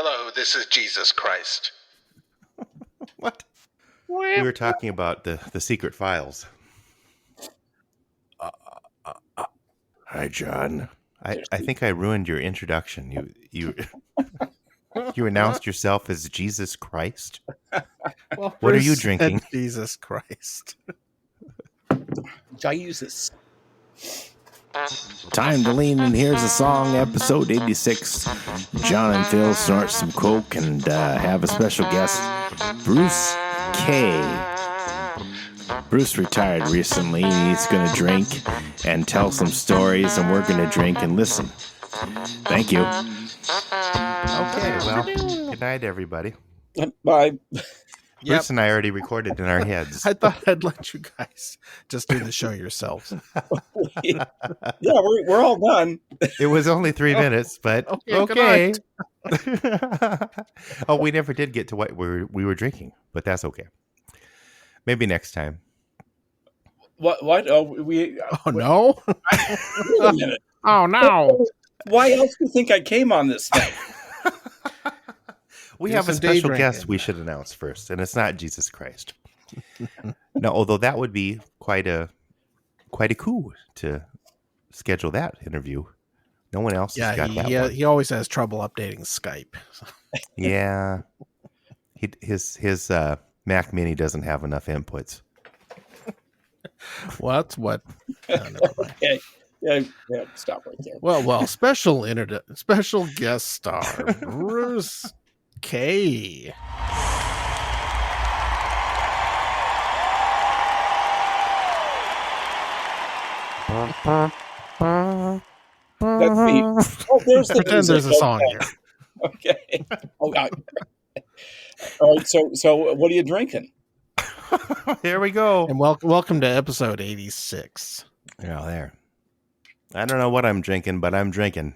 Hello, this is Jesus Christ. What? We were talking about the secret files. Hi, John. I think I ruined your introduction. You you announced yourself as Jesus Christ. Well, What are Bruce you said drinking? Jesus Christ. Jesus. Time to lean, and here's a song, episode 86. John and Phil snort some coke and have a special guest, Bruce K. Bruce retired recently, and he's going to drink and tell some stories, and we're going to drink and listen. Thank you. Okay, well, good night, everybody. Bye. Bruce and I already recorded in our heads. I thought I'd let you guys just do the show yourselves. Yeah, we're all done. It was only 3 minutes, but Okay, Oh, we never did get to what we were drinking, but that's okay. Maybe next time. What? Oh, we. Oh, no. Wait a minute. Oh, no. Why else do you think I came on this thing? We Do have a some day special guest drinking. we should announce first, and it's not Jesus Christ. No, although that would be quite a coup to schedule that interview. No one else has got that one. He always has trouble updating Skype. Yeah, his Mac Mini doesn't have enough inputs. What? No, never mind. Okay. Yeah, stop right there. Well, special guest star Bruce K. That's me. Oh, there's the Pretend music. there's a song here. Okay. Oh, God. All right. So what are you drinking? Here we go. And welcome to episode 86. Yeah, there. I don't know what I'm drinking, but I'm drinking.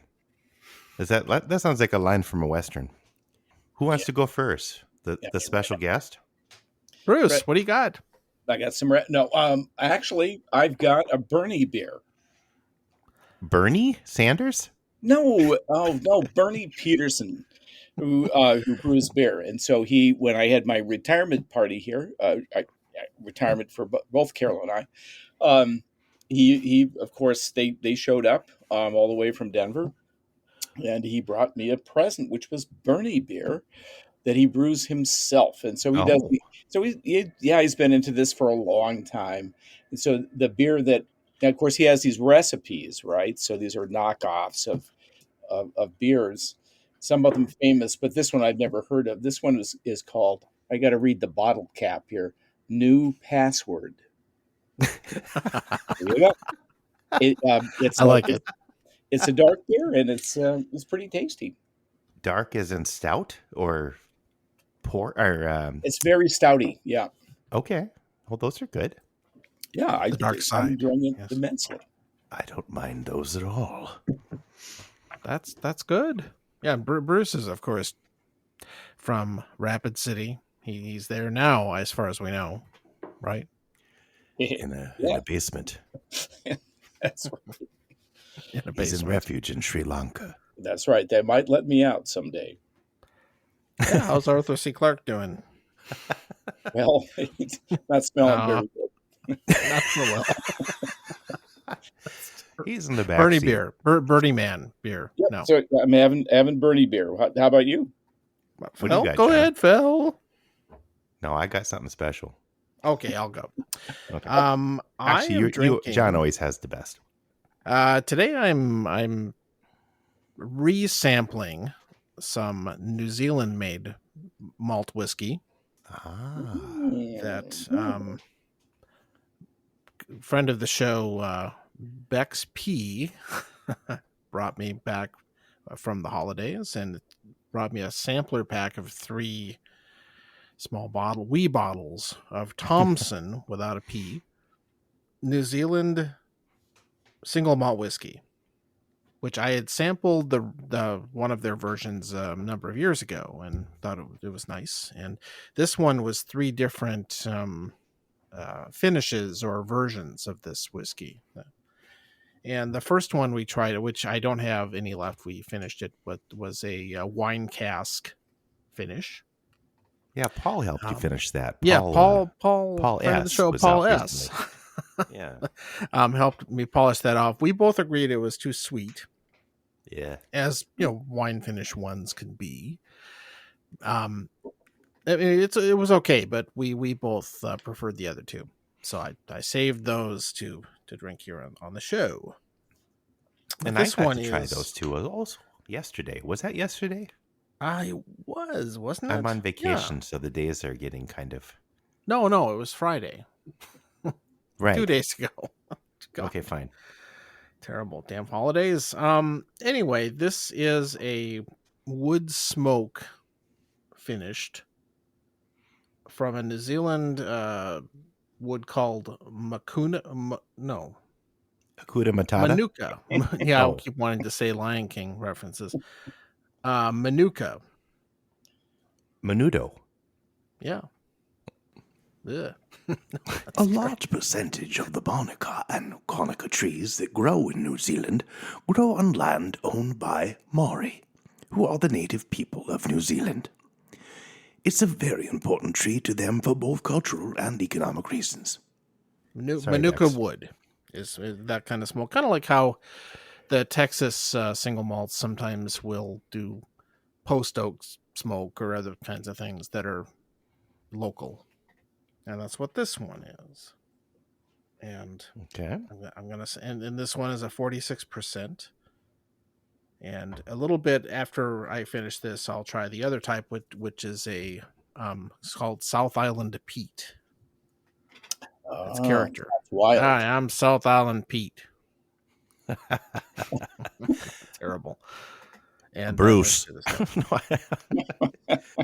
That sounds like a line from a Western. Who wants to go first? The special guest? Bruce, Right. what do you got? I got some. Actually, I've got a Bernie beer. Bernie Sanders? No, Bernie Peterson, who brews beer, and so when I had my retirement party here, retirement for both Carol and I, he of course they showed up all the way from Denver, and he brought me a present, which was Bernie beer that he brews himself, and so he does. So he's been into this for a long time, and so the beer that. Now, of course, he has these recipes, right? So these are knockoffs of beers. Some of them famous, but this one I've never heard of. This one is called. I got to read the bottle cap here. New Password. There you go. It's I like it. It's a dark beer, and it's pretty tasty. Dark as in stout or pour or It's very stouty. Yeah, okay. Well, those are good. yeah. The dark I'm side. enjoying it Yes. immensely. I don't mind those at all. That's good. Yeah, Bruce is, of course, from Rapid City. He's there now, as far as we know, right? In a basement. That's right. In a He's in basement. refuge in Sri Lanka. That's right. They might let me out someday. Yeah, how's Arthur C. Clarke doing? Well, he's not smelling very good. Not so well. He's in the back. Bernie seat. beer. Bernie Man beer. Yep. No. So I'm having Bernie beer. How about you? What do you Phil, got, go John? ahead, Phil. No, I got something special. Okay, I'll go. Okay. I Actually, am drinking. John always has the best. Today I'm resampling some New Zealand made malt whiskey Ah, that friend of the show Bex P brought me back from the holidays and brought me a sampler pack of 3 small wee bottles of Thompson without a P New Zealand single malt whiskey, which I had sampled the one of their versions a number of years ago and thought it was nice. And this one was 3 different finishes or versions of this whiskey. And the first one we tried, which I don't have any left, we finished it, but was a wine cask finish. Yeah, Paul helped you finish that. Paul, Paul friend of the S. show, was Paul out S. recently. Yeah. Helped me polish that off. We both agreed it was too sweet, Yeah. as wine finish ones can be. I mean, it was okay, but we both preferred the other two, so I saved those to drink here on the show. And this I got one to try those two also yesterday. Was that yesterday? Wasn't it? I'm on vacation, so the days are getting kind of... No, it was Friday. Right. 2 days ago. God. Okay, fine. Terrible damn holidays. Anyway, this is a wood smoke finished from a New Zealand wood called Hakuna Matata? Manuka. Yeah, Oh. I keep wanting to say Lion King references. Manuka. Menudo. Yeah. Ugh. A large percentage of the Barnacle and Conica trees that grow in New Zealand grow on land owned by Maori, who are the native people of New Zealand. It's a very important tree to them for both cultural and economic reasons. Sorry, Manuka Dex. wood is that kind of smoke. Kind of like how the Texas single malts sometimes will do post oak smoke or other kinds of things that are local. And that's what this one is. And Okay. I'm going to say, and this one is a 46%. And a little bit after I finish this, I'll try the other type, which is it's called South Island Pete. It's character. That's wild. Hi, I'm South Island Pete. Terrible. And Bruce.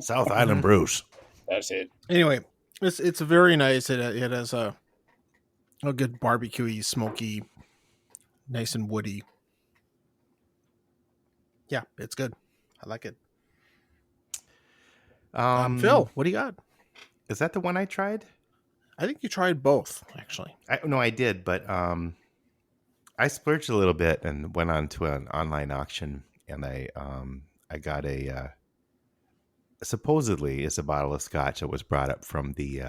South Island Bruce. That's it. Anyway, it's very nice. It has a good barbecue-y, smoky, nice and woody. Yeah, it's good. I like it. Phil, what do you got? Is that the one I tried? I think you tried both, actually. No, I did, but I splurged a little bit and went on to an online auction, and I got a supposedly is a bottle of scotch that was brought up from the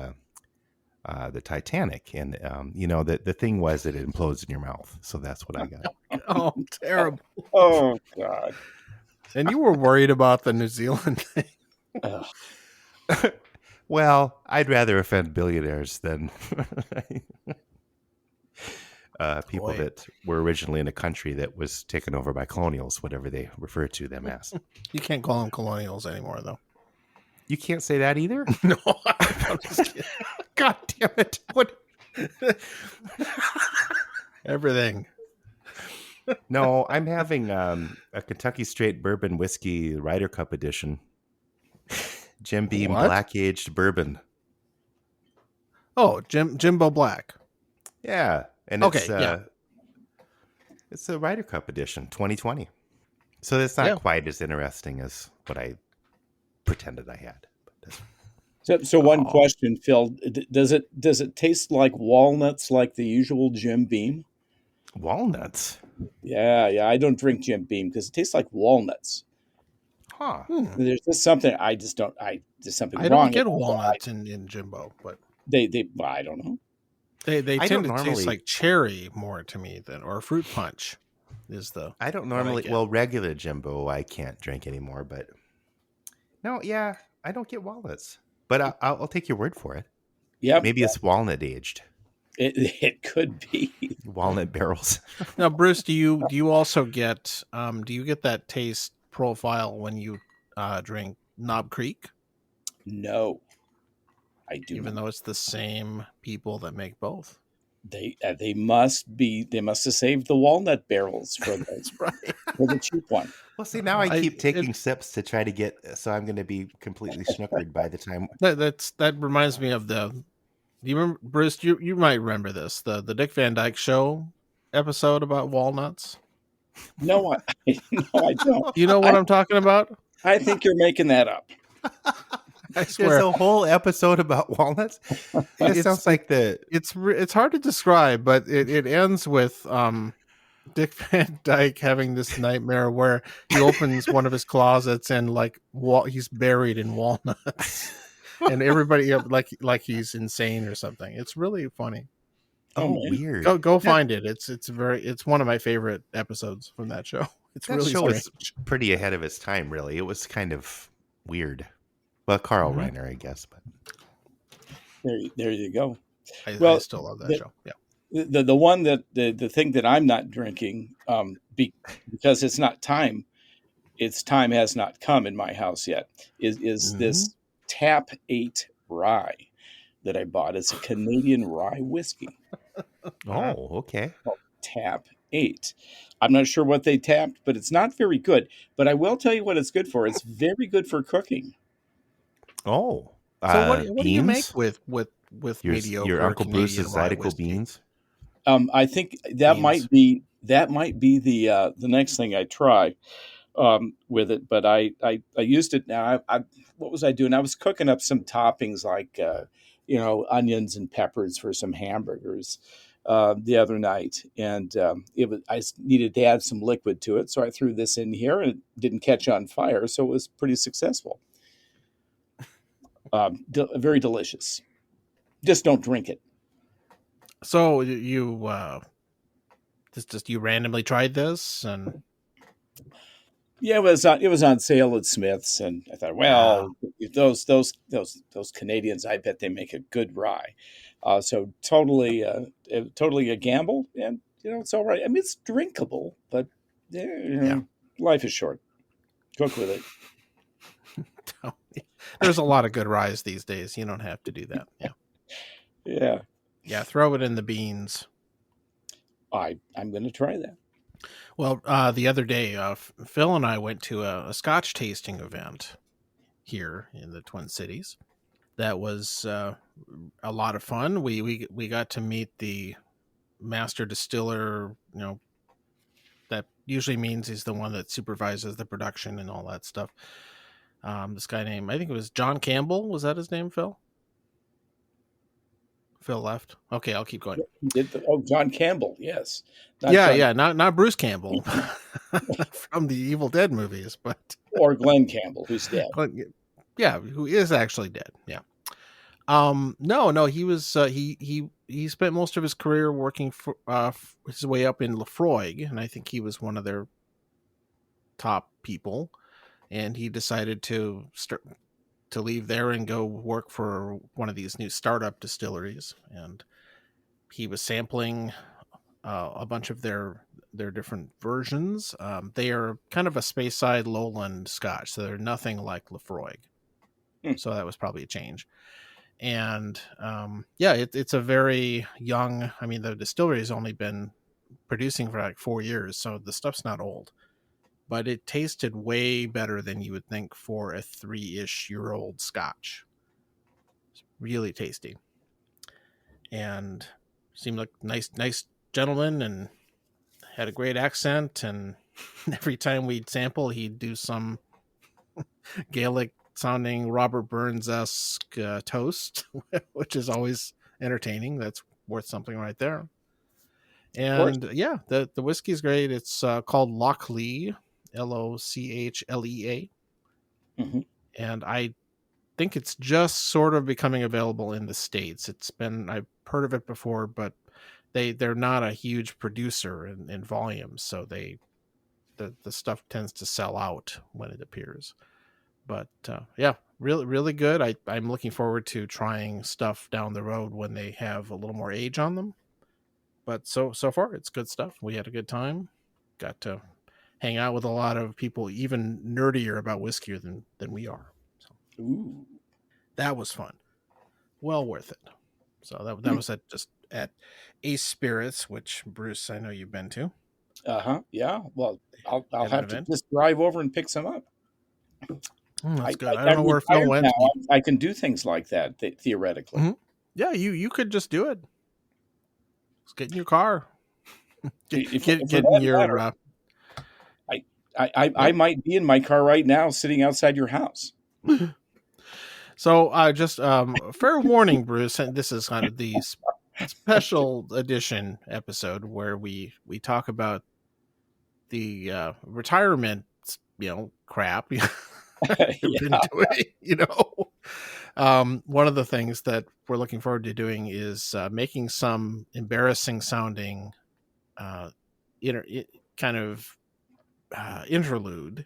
Titanic, and the thing was that it implodes in your mouth, so that's what I got. Oh, terrible! Oh God. And you were worried about the New Zealand thing. Well, I'd rather offend billionaires than people Boy. that were originally in a country that was taken over by colonials, whatever they refer to them as. You can't call them colonials anymore, though. You can't say that either? No, I'm just kidding. God damn it. What? Everything. No, I'm having a Kentucky Straight Bourbon Whiskey Ryder Cup edition. Jim Beam What? Black Aged Bourbon. Oh, Jimbo Black. Yeah. And Okay, yeah. It's a Ryder Cup edition, 2020. So it's not Yeah. quite as interesting as what I pretended I had. But So one question, Phil, does it taste like walnuts like the usual Jim Beam? walnuts. Yeah, I don't drink Jim Beam because it tastes like walnuts. Huh. There's just something there's something I wrong. don't get walnuts in Jimbo, but Well, I don't know. they I tend don't to taste normally- like cherry more to me or fruit punch is the. I don't What I normally, get. well, regular Jimbo I can't drink anymore, but no, yeah, I don't get walnuts. But I'll take your word for it. Yep, Maybe it's walnut aged. it could be. Walnut barrels. Now, Bruce, do you also get that taste profile when you drink Knob Creek? No, I do. Even not. though it's the same people that make both. They must have saved the walnut barrels for those Right. for the cheap one. Well, see, now I I- keep taking it- sips to try to get, so I'm going to be completely snookered by the time. That reminds me of do you remember, Bruce? You might remember this, the Dick Van Dyke Show episode about walnuts. No, I don't. You know what I'm talking about? I think you're making that up. I There's swear, a whole episode about walnuts. It sounds like it's hard to describe, but it ends with Dick Van Dyke having this nightmare where he opens one of his closets and like he's buried in walnuts, and everybody like he's insane or something. It's really funny. Oh, man. weird. Go find it. It's one of my favorite episodes from that show. It's That really show strange. is pretty ahead of its time, really. It was kind of weird. Well, Carl Mhm. Reiner, I guess. But There you go. I Well, still love that the- show. Yeah. The one that the thing that I'm not drinking because it's not time. Its time has not come in my house yet. Is this Tap 8 rye that I bought? It's a Canadian rye whiskey. oh, okay. Tap 8. I'm not sure what they tapped, but it's not very good. But I will tell you what it's good for. It's very good for cooking. Oh, So what do you make beans? with Your mediocre Uncle Canadian Bruce's rye Zydeco whiskey? beans? I think that Beans. might be the next thing I try with it. But I used it now. What was I doing? I was cooking up some toppings like onions and peppers for some hamburgers the other night, and I needed to add some liquid to it, so I threw this in here, and it didn't catch on fire, so it was pretty successful. Very delicious. Just don't drink it. So you just you randomly tried this and Yeah, it was on sale at Smith's, and I thought, well, those Canadians, I bet they make a good rye. So totally a gamble, and it's all right. I mean, it's drinkable, but life is short. Cook with it. there's a lot of good ryes these days. You don't have to do that. Yeah. Yeah, Throw it in the beans. I'm going to try that. Well, the other day, Phil and I went to a Scotch tasting event here in the Twin Cities. That was a lot of fun. We got to meet the master distiller. That usually means he's the one that supervises the production and all that stuff. This guy named, I think it was John Campbell. Was that his name, Phil? Phil left. Okay, I'll keep going. John Campbell, yes. Not Bruce Campbell from the Evil Dead movies, but or Glenn Campbell, who's dead. Who is actually dead. Yeah. No, he was he spent most of his career working for his way up in Lefroy, and I think he was one of their top people, and he decided to leave there and go work for one of these new startup distilleries, and he was sampling a bunch of their different versions. They are kind of a Speyside lowland Scotch, so they're nothing like Lefroy. So that was probably a change. And it's a very young. I mean, the distillery has only been producing for like 4 years, so the stuff's not old. But it tasted way better than you would think for a 3-ish-year-old Scotch. It's really tasty, and seemed like nice gentleman, and had a great accent. And every time we'd sample, he'd do some Gaelic sounding Robert Burns-esque toast, which is always entertaining. That's worth something right there. And the whiskey's great. It's called Lochlea, Lochlea. Mm-hmm. And I think it's just sort of becoming available in the States. I've heard of it before, but they're not a huge producer in volume, so the stuff tends to sell out when it appears. But really, really good. I'm looking forward to trying stuff down the road when they have a little more age on them. But so far, it's good stuff. We had a good time. Got to hang out with a lot of people even nerdier about whiskey than we are. So Ooh. That was fun. Well worth it. So that was at Ace Spirits, which, Bruce, I know you've been to. Yeah. Well, I'll have to event. just drive over and pick some up. That's good. I don't know where Phil went. Now. I can do things like that theoretically. Mm-hmm. Yeah, you could just do it. Just get in your car. Get in your. I might be in my car right now, sitting outside your house. So, just fair warning, Bruce. And this is kind of the special edition episode where we talk about the retirement, crap you've been Yeah. doing. One of the things that we're looking forward to doing is making some embarrassing sounding interlude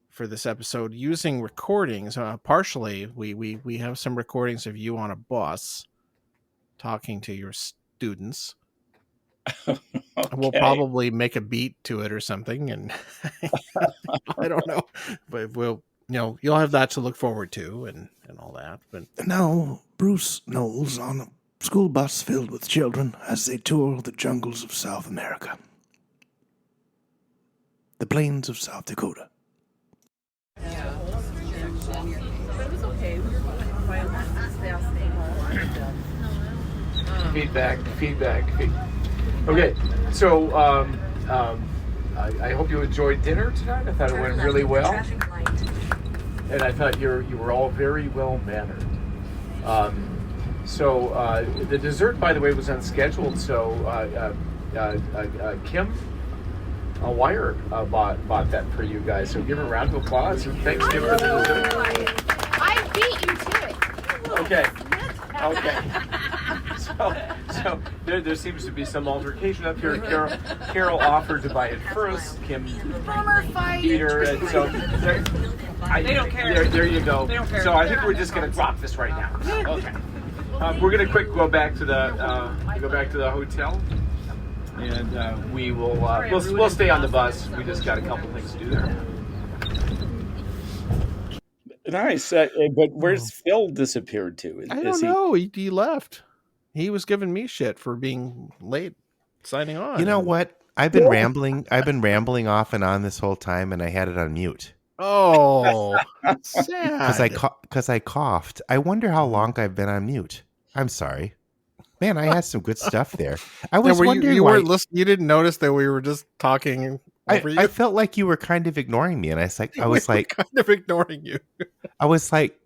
for this episode using recordings. Partially, we have some recordings of you on a bus talking to your students. Okay. We'll probably make a beat to it or something, and I don't know, but you'll have that to look forward to and all that. But Now, Bruce Knowles on a school bus filled with children as they tour the jungles of South America. The plains of South Dakota. Feedback. Okay, so I hope you enjoyed dinner tonight. I thought it went really well, and I thought you were all very well mannered. So the dessert, by the way, was unscheduled. So Kim Wire bought that for you guys. So give her a round of applause and thanks Kim for the dessert. I beat you to it. Okay. So there seems to be some altercation up here. Carol offered to buy it first. Kim beat her, and so they don't care. There you go. They don't care. So I think we're just going to drop this right now. Okay. We're going to go back to the hotel, and we will we'll stay on the bus. We just got a couple things to do there. Nice. But where's Phil disappeared to? I don't know. He left. He was giving me shit for being late signing on. You know what? I've been rambling off and on this whole time, and I had it on mute. Oh, sad. Because I coughed. I wonder how long I've been on mute. I'm sorry. Man, I had some good stuff there. I was wondering you why... weren't listening. You didn't notice that we were just talking over you? I felt like you were kind of ignoring me, and I was like kind of ignoring you. I was like,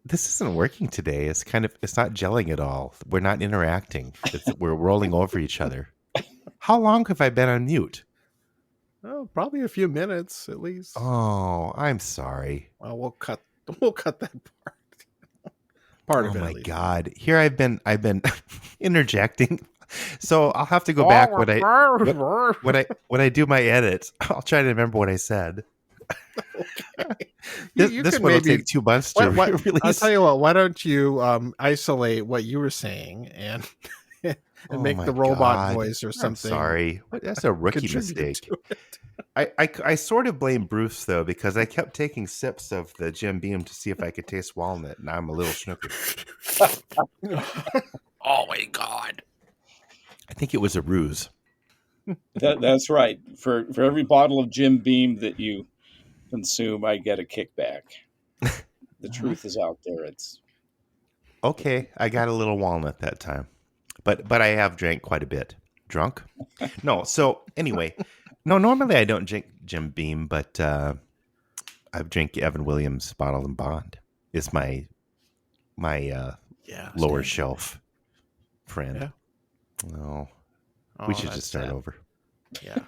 this isn't working today. It's not gelling at all. We're not interacting. We're rolling over each other. How long have I been on mute? Oh, probably a few minutes at least. Oh, I'm sorry. Well, we'll cut that part of it. Oh my God. Here I've been interjecting. So I'll have to go back when I do my edits. I'll try to remember what I said. Okay. This one will take 2 months to release. I'll tell you what. Why don't you isolate what you were saying and make the robot voice or something? I'm sorry, that's a rookie mistake. I sort of blame Bruce though, because I kept taking sips of the Jim Beam to see if I could taste walnut, and I'm a little snookered. Oh my God! I think it was a ruse. That's right. For every bottle of Jim Beam that you consume, I get a kickback. The truth is out there. It's okay. I got a little walnut that time, but I have drank quite a bit. Drunk? No. So anyway, no. Normally I don't drink Jim Beam, but I've drank Evan Williams Bottle and Bond. It's my lower shelf friend. Yeah. Oh, we should just start over. Yeah,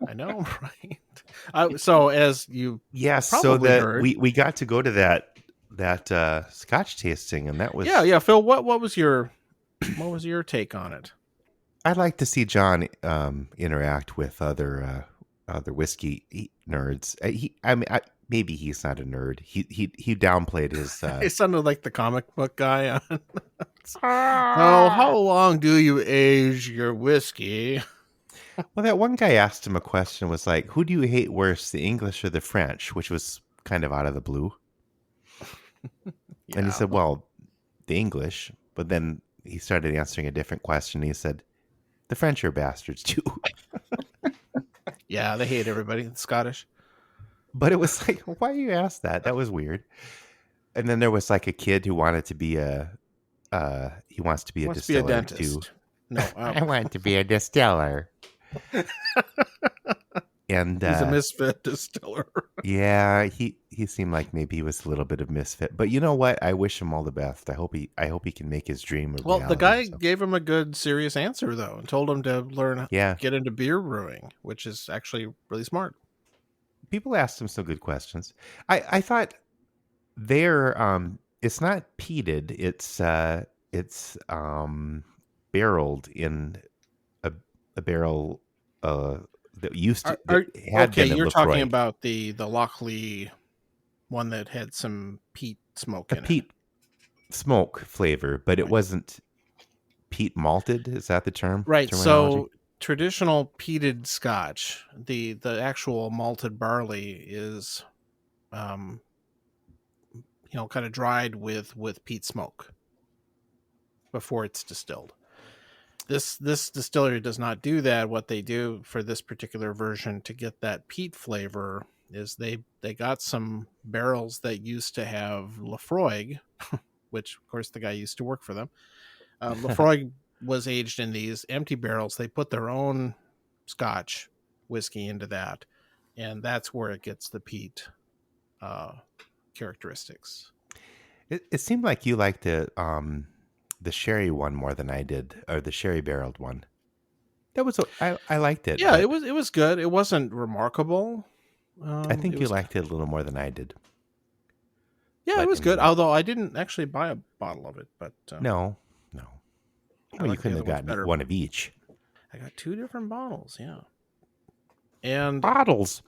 I know, right? So as you heard, we got to go to that Scotch tasting, and that was Phil, what was your take on it? I'd like to see John interact with other whiskey nerds. Maybe he's not a nerd. He downplayed his. It sounded like the comic book guy on. How long do you age your whiskey? Well, that one guy asked him a question, was like, who do you hate worse, the English or the French? Which was kind of out of the blue. And he said, well, the English. But then he started answering a different question. He said, the French are bastards too. Yeah, they hate everybody. It's Scottish. But it was like, why you ask that? That was weird. And then there was like a kid who wanted to be he wants to be a distiller dentist. too. No, I want to be a distiller. And He's a misfit distiller. yeah, he seemed like maybe he was a little bit of misfit. But you know what? I wish him all the best. I hope he can make his dream a Well, reality. the guy so. gave him a good, serious answer, though, and told him to Yeah. get into beer brewing, which is actually really smart. People asked him some good questions. I thought it's not peated, it's barreled in a barrel that used to had okay, been you're Lefroy. talking about the Lochley one that had some peat smoke in peat smoke flavor, but it wasn't peat malted. Is that the term? Right. Terminology? So traditional peated Scotch, the actual malted barley is, kind of dried with peat smoke before it's distilled. This distillery does not do that. What they do for this particular version to get that peat flavor is they got some barrels that used to have Lefroy, which of course the guy used to work for them. Lefroy was aged in these empty barrels. They put their own Scotch whiskey into that, and that's where it gets the peat characteristics. It seemed like you liked the sherry one more than I did, or the sherry barreled one. That was I liked it. Yeah, it was good. It wasn't remarkable. I think you liked it a little more than I did. Yeah, But it was good. anyway. Although I didn't actually buy a bottle of it, but No. Well, you like the couldn't have other ones gotten better. one of each. I got 2 different bottles. Yeah, and Bottles.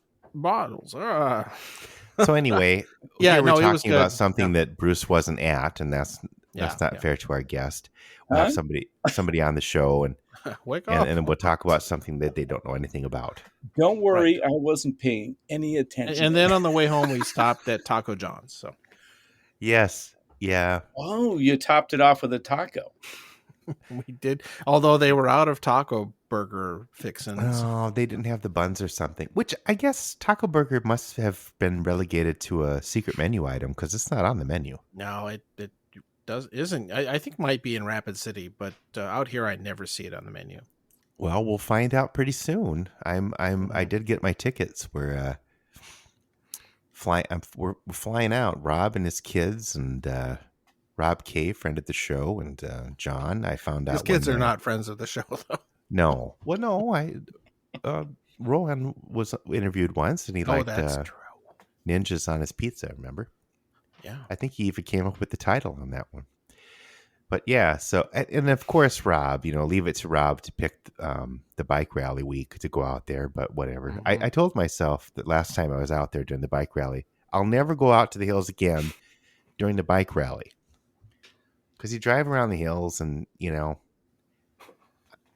So anyway, Yeah, we were no, it was talking about good. something that Bruce wasn't at, and that's not fair to our guest. We'll have somebody on the show, and Wake up. and then we'll talk about something that they don't know anything about. Don't worry, I wasn't paying any attention. And then on the way home, we stopped at Taco John's. So Yes. Yeah. Oh, you topped it off with a taco. we did, although they were out of taco burger fixins. Oh, they didn't have the buns or something, which I guess Taco Burger must have been relegated to a secret menu item because it's not on the menu. No, it isn't. I think might be in Rapid City, but out here I never see it on the menu. Well, we'll find out pretty soon. I did get my tickets. We're flying out. Rob and his kids, and Rob K, friend of the show, and John. I found out His kids are not friends of the show, though. No. Well, no. Rowan was interviewed once, and he liked that's true. ninjas on his pizza. Remember? Yeah. I think he even came up with the title on that one. But yeah, so, and of course, Rob, leave it to Rob to pick the bike rally week to go out there, but whatever. Mm-hmm. I told myself that last time I was out there during the bike rally, I'll never go out to the hills again during the bike rally. Because you drive around the hills and,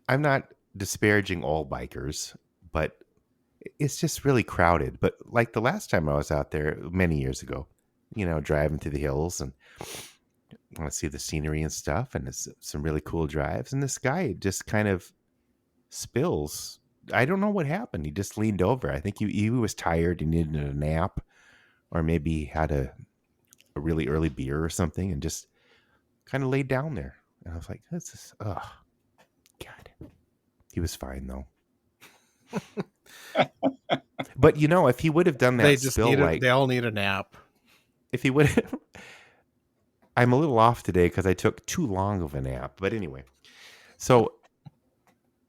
I'm not disparaging all bikers, but it's just really crowded. But like the last time I was out there many years ago, driving through the hills, and I want to see the scenery and stuff, and it's some really cool drives. And this guy just kind of spills. I don't know what happened. He just leaned over. I think he was tired. He needed a nap, or maybe he had a really early beer or something, and just kind of laid down there. And I was like, "This is God." He was fine though. But if he would have done that, they all need a nap. If he would, I'm a little off today because I took too long of a nap. But anyway, so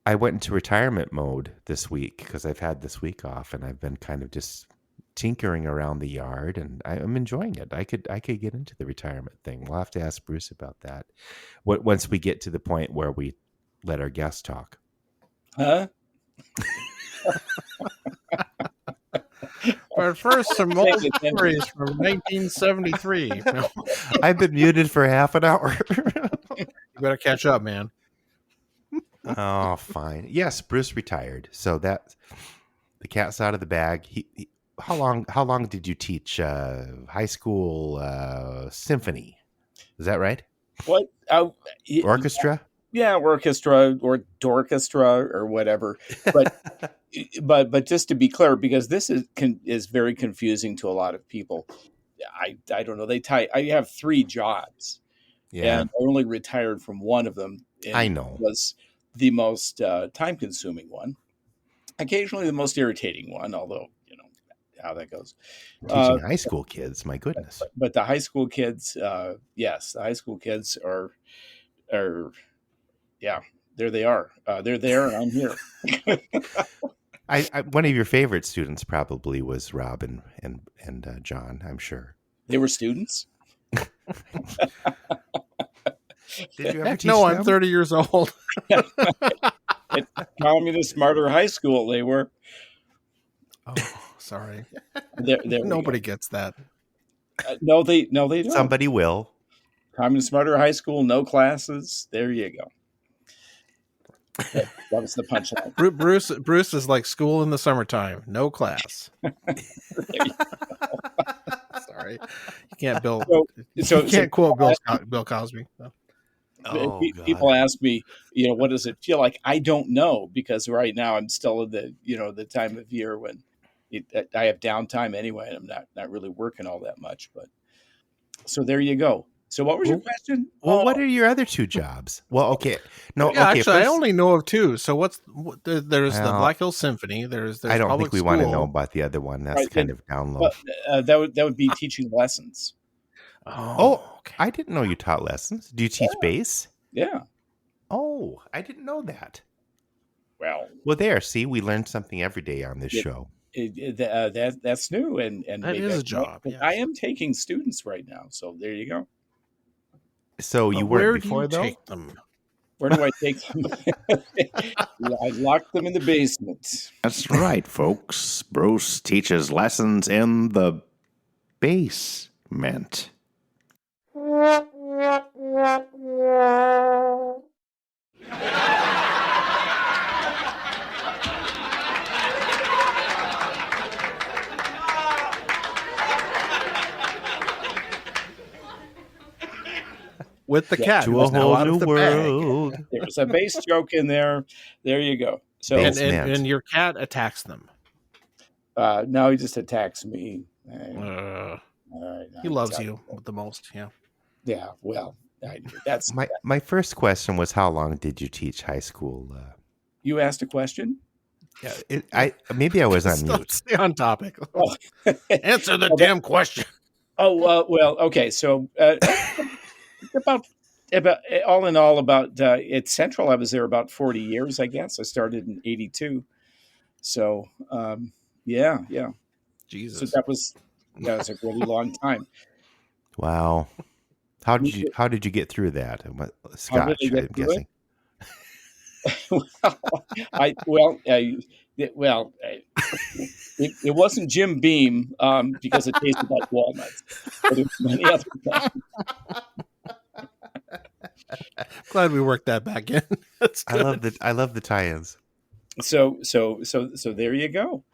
I went into retirement mode this week because I've had this week off, and I've been kind of just tinkering around the yard, and I'm enjoying it. I could get into the retirement thing. We'll have to ask Bruce about that once we get to the point where we let our guests talk. Huh? But first, some more stories from 1973. I've been muted for half an hour. You better catch up, man. Oh, fine. Yes, Bruce retired. So that the cat's out of the bag. How long did you teach high school symphony? Is that right? What? Orchestra? Yeah, orchestra or dorchestra or whatever. But but just to be clear, because this is very confusing to a lot of people. I don't know. I have 3 jobs, Yeah, and I only retired from one of them. And I know. it was the most time consuming one. occasionally the most irritating one, although how that goes. Teaching high school kids, my goodness. But the high school kids, yes, the high school kids are yeah, there they are. They're there, and I'm here. I one of your favorite students probably was Rob and John, I'm sure. They were students. Did you ever teach No, them? I'm 30 years old. At Communist Martyr High School, they were. Oh, sorry. There Nobody gets that. No, they don't. Somebody will. Communist Martyr High School, no classes. There you go. That was the punchline. Bruce is like school in the summertime, no class. Sorry, you can't quote Bill Cosby. No. Oh, People ask me, what does it feel like? I don't know, because right now I'm still in the time of year when I have downtime anyway, and I'm not really working all that much. But so there you go. So what was your question? Well, what are your other two jobs? Well, okay. No, Yeah, okay. actually, I first, only know of two. So there's the Black Hills Symphony. There's I don't public think we want to school. know about the other one. That's Right, kind of down low. That would be teaching lessons. Oh, okay. I didn't know you taught lessons. Do you teach bass? Yeah. Oh, I didn't know that. Well, there. See, we learn something every day on this show. That's new, and That is a job. Yes. I am taking students right now, so there you go. So you Where weren't before, do you though? take them? Where do I take them? I locked them in the basement. That's right, folks. Bruce teaches lessons in the basement. With the cat, To who's a now whole out new of the bag. world. There's a bass joke in there. There you go. So And your cat attacks them. now he just attacks me. He loves you the most. Yeah. Yeah. Well, that's My first question was, how long did you teach high school? You asked a question. Yeah, maybe I was on mute. Stay on topic. Oh. Answer the damn question. Oh, well, okay. So about all in all, about at Central, I was there about 40 years, I guess. I started in 82. So, yeah. Jesus. So that was a really long time. Wow. How did you get through that? Scotch, I'm guessing. It wasn't Jim Beam because it tasted like walnuts, but it was many other things. Glad we worked that back in. That's good. I love the tie-ins. So there you go.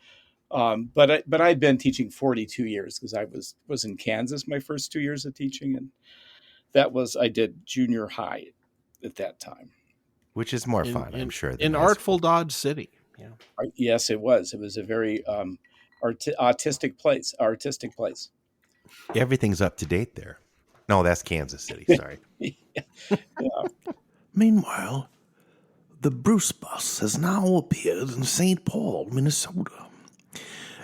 But I've been teaching 42 years, because I was in Kansas my first 2 years of teaching, and I did junior high at that time. Which is more fun, I'm sure. In Artful Dodge City. Yeah. Yes, it was. It was a very artistic place. Everything's up to date there. No, that's Kansas City. Sorry. Yeah. Meanwhile, the Bruce bus has now appeared in St. Paul, Minnesota,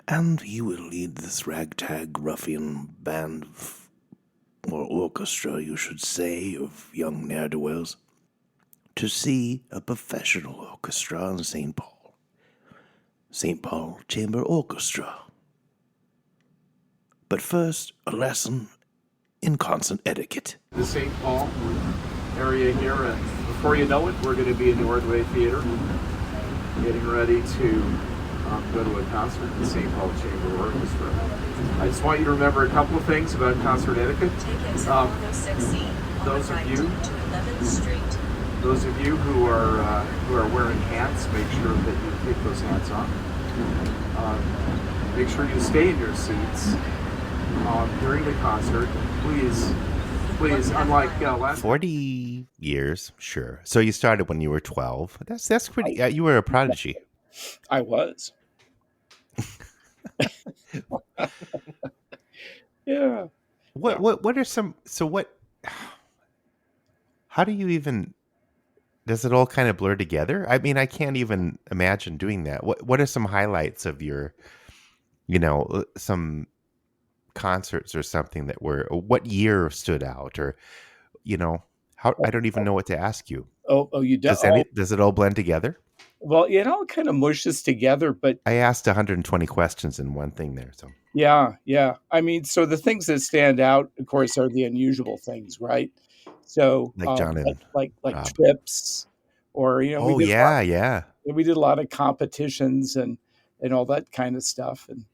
and he will lead this ragtag ruffian band or orchestra, you should say, of young ne'er-do-wells to see a professional orchestra in St. Paul. St. Paul Chamber Orchestra. But first, a lesson in concert etiquette. The St. Paul area here, and before you know it, we're going to be in the Ordway Theater, getting ready to go to a concert in the St. Paul Chamber Orchestra. I just want you to remember a couple of things about concert etiquette. Those of you who are wearing hats, make sure that you take those hats off. Make sure you stay in your seats during the concert. Please, unlike last 40 years, sure. So you started when you were 12. That's pretty. You were a prodigy. I was. Yeah. What are some? So what? How do you even does it all kind of blur together? I mean, I can't even imagine doing that. What are some highlights of your, some concerts or something that were, what year stood out, or how, I don't even know what to ask you. You do. Does it all blend together? Well, it all kind of mushes together, but I asked 120 questions in one thing there, so yeah. I mean, so the things that stand out, of course, are the unusual things, right? So, like John and like Rob. trips, or Oh yeah. we did a lot of competitions and all that kind of stuff, and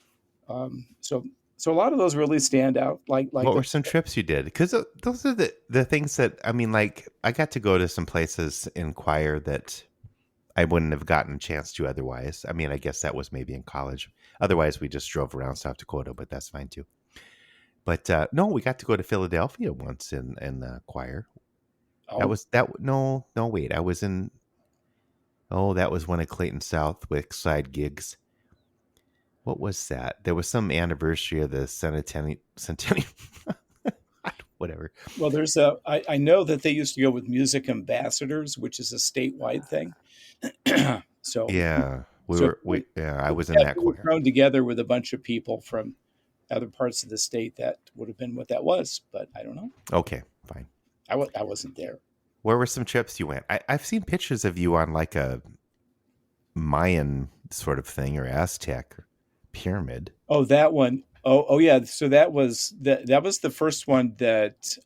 so a lot of those really stand out. Like What were some trips you did? Because those are the things that, I mean, like, I got to go to some places in choir that I wouldn't have gotten a chance to otherwise. I mean, I guess that was maybe in college. Otherwise, we just drove around South Dakota, but that's fine too. But no, we got to go to Philadelphia once in choir. That was that. No, wait. I was in. Oh, that was one of Clayton Southwick side gigs. What was that? There was some anniversary of the centennial. Whatever. Well, I know that they used to go with music ambassadors, which is a statewide thing. So yeah, I was in that we were choir. thrown together with a bunch of people from other parts of the state. That would have been what that was, but I don't know. Okay, fine. I wasn't there. Where were some trips you went? I've seen pictures of you on like a Mayan sort of thing, or Aztec pyramid. Oh, that one. Oh yeah. So that was the first one that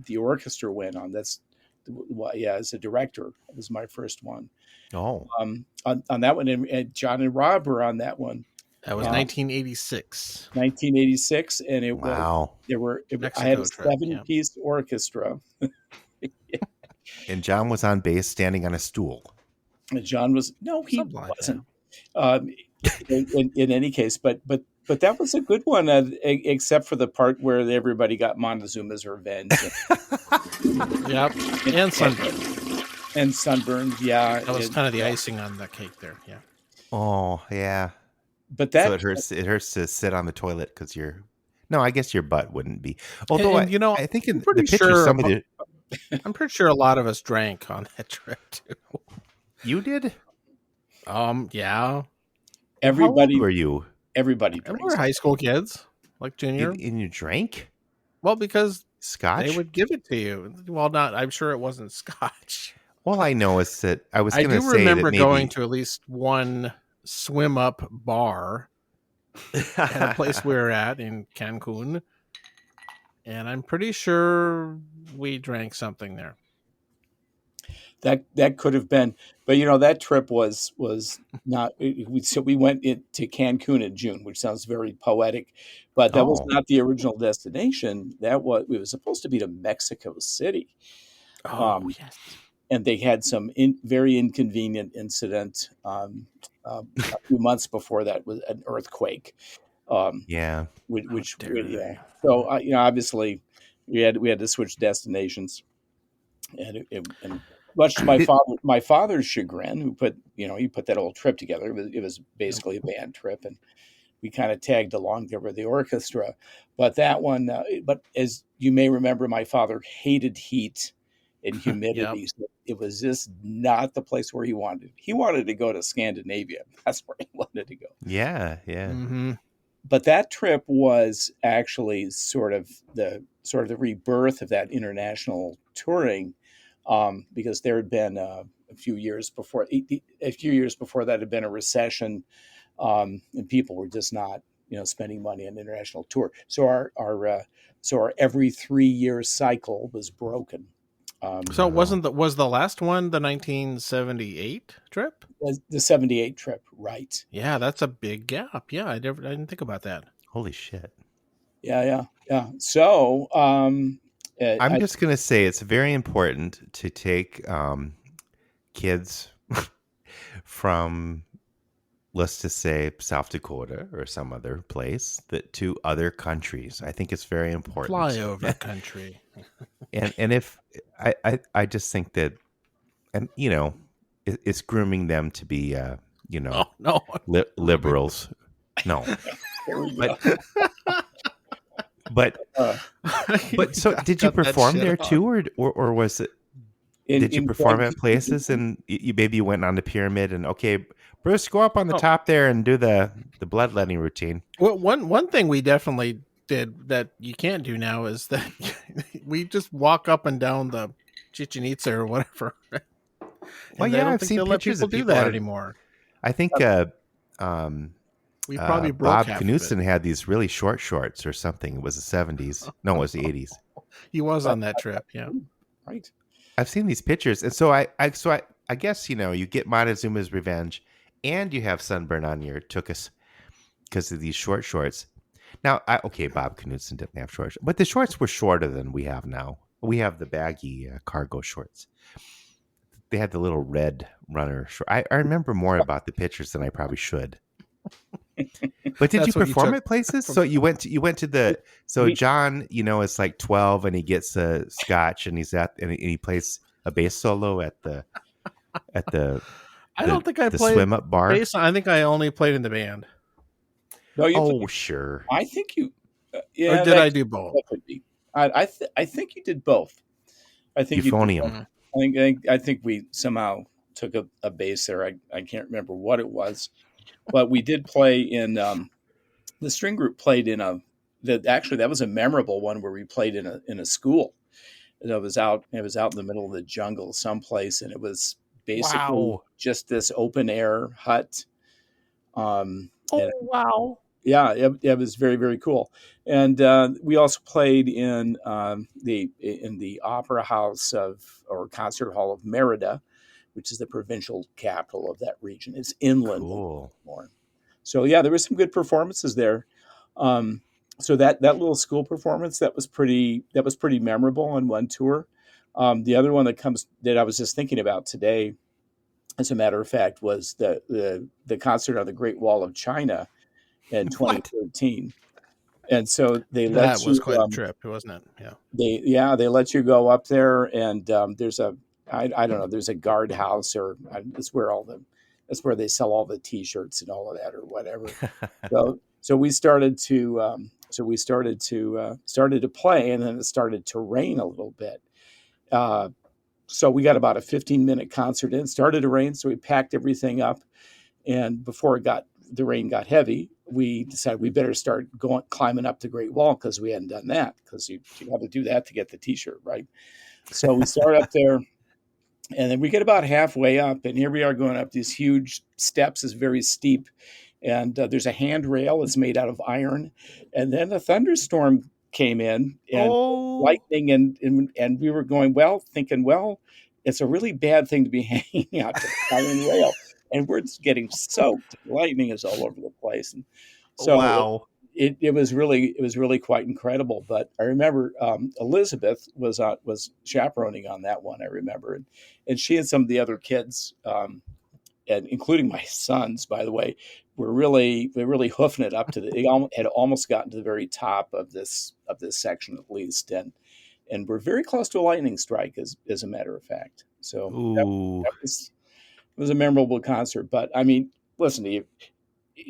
the orchestra went on. As a director, it was my first one. Oh, on that one, and John and Rob were on that one. That was 1986. 1986, and it wow. was I had a 7-piece orchestra. And John was on bass, standing on a stool. And John was he wasn't. In any case, but that was a good one, except for the part where everybody got Montezuma's revenge. Yep, and sunburn. And sunburn, yeah. That was kind of the icing on the cake there, yeah. Oh, yeah. But that so it hurts to sit on the toilet because I guess your butt wouldn't be. Although I think in the picture I'm pretty sure a lot of us drank on that trip too. You did? Yeah. Everybody. How old were you? Everybody drinks. We were high school kids, like junior. And you drank? Well, because Scotch? they would give it to you. Well, I'm sure it wasn't Scotch. All I know is that I was going to say I do remember going to at least one swim up bar at a place we were at in Cancun, and I'm pretty sure we drank something there. That could have been, but that trip was not. We went to Cancun in June, which sounds very poetic, but that was not the original destination. It was supposed to be to Mexico City. Yes. And they had some very inconvenient incident a few months before that, was an earthquake. Yeah. Which So obviously we had to switch destinations, and much to my father's chagrin, who put that whole trip together. It was basically a band trip, and we kind of tagged along there with the orchestra. But that one, but as you may remember, my father hated heat and humidity. Yep. So it was just not the place where he wanted. He wanted to go to Scandinavia. That's where he wanted to go. Yeah. Mm-hmm. But that trip was actually sort of the rebirth of that international touring, because there had been a few years before that had been a recession, and people were just not spending money on international tour. So our every 3-year cycle was broken. So was the last one the 1978 trip? The 78 trip, right? Yeah, that's a big gap. Yeah, I didn't think about that. Holy shit. Yeah. So I'm just gonna say it's very important to take kids from, let's just say, South Dakota or some other place to other countries. I think it's very important. Fly over country. And if I just think that, and it's grooming them to be liberals. No, but so did you perform there too, or was it? Did you perform at places, and you maybe went on the pyramid and okay, Bruce, go up on the top there and do the bloodletting routine? Well, one thing we definitely did that you can't do now is that we just walk up and down the Chichen Itza or whatever. Well, And yeah, I don't I've think seen they'll let pictures people of do people that on- anymore. I think We probably broke Bob half of Knudsen it. had these really short shorts or something. It was the 70s. No, it was the 80s. He was on that trip, yeah. Right. I've seen these pictures, and so I guess you get Montezuma's revenge, and you have sunburn on your tuchus because of these short shorts. Now, Bob Knudsen didn't have shorts, but the shorts were shorter than we have now. We have the baggy cargo shorts. They had the little red runner short. I remember more about the pictures than I probably should. But did you That's what you perform took at places? So you went to the John, is like 12 and he gets a scotch and and he plays a bass solo at the I don't think I the played swim up bar. bass. I think I only played in the band. No, Sure. I think you. Or did I do both? That could be. I think you did both. I think you did Euphonium. both. I think we somehow took a bass there. I can't remember what it was, but we did play in the string group played in that was a memorable one where we played in a school. It was out in the middle of the jungle someplace, and it was basically just this open air hut. Wow. Yeah, it was very, very cool. And we also played in the opera house or concert hall of Merida, which is the provincial capital of that region. It's inland. Cool. More. So yeah, there were some good performances there. So that little school performance that was pretty memorable on one tour. The other one that I was just thinking about today, as a matter of fact, was the concert on the Great Wall of China in 2013. And so they That was quite a trip, wasn't it? Yeah. They let you go up there, and there's I don't know, there's a guard house, or that's where they sell all the T-shirts and all of that or whatever. So we started to play, and then it started to rain a little bit. So we got about a 15-minute concert in. Started to rain, so we packed everything up, and before the rain got heavy, we decided we better start climbing up the Great Wall, because we hadn't done that, because you have to do that to get the T-shirt, right? So we start up there, and then we get about halfway up, and here we are going up these huge steps. It's very steep, and there's a handrail. It's made out of iron, and then a thunderstorm came in, and lightning, and we were thinking, it's a really bad thing to be hanging out the iron rail, and we're just getting soaked. Lightning is all over the place, and so it was really quite incredible. But I remember Elizabeth was chaperoning on that one. I remember, and she and some of the other kids, and including my sons, by the way, were really hoofing it up to they had almost gotten to the very top of this section at least, and we're very close to a lightning strike, as a matter of fact. So that was a memorable concert. But I mean, listen to you.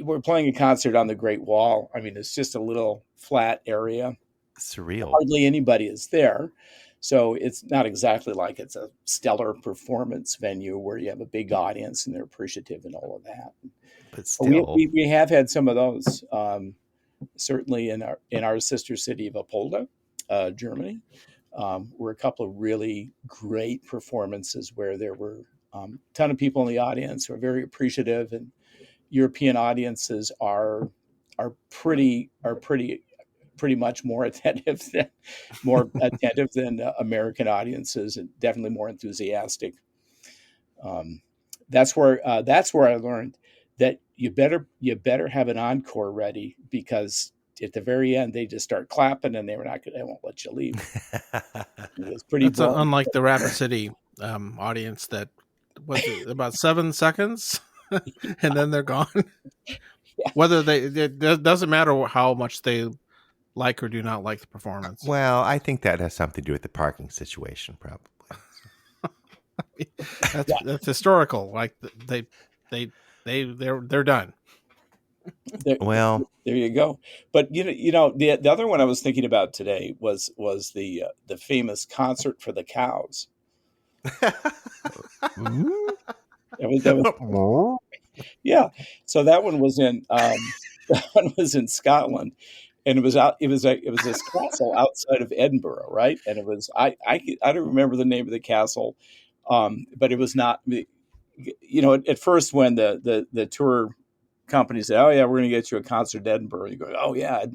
We're playing a concert on the Great Wall. I mean, it's just a little flat area. Surreal. Hardly anybody is there. So it's not exactly like it's a stellar performance venue where you have a big audience and they're appreciative and all of that. But still, we have had some of those, certainly in our sister city of Apolda, Germany. Were a couple of really great performances where there were a ton of people in the audience who are very appreciative, and European audiences are pretty much more attentive than American audiences, and definitely more enthusiastic. That's where I learned that you better have an encore ready, because at the very end they just start clapping and they won't let you leave. It's pretty. That's unlike the Rapid City audience that was about 7 seconds. And then they're gone. Yeah. Whether it doesn't matter how much they like or do not like the performance. Well, I think that has something to do with the parking situation, probably. That's historical. Like they're done. Well, there you go. But the other one I was thinking about today was the famous Concert for the Cows. That was yeah. So that one was in that one was in Scotland, and it was out. It was this castle outside of Edinburgh, right? And it was I don't remember the name of the castle, but it was not. At first when the tour company said, "Oh yeah, we're going to get you a concert in Edinburgh," you go, "Oh yeah,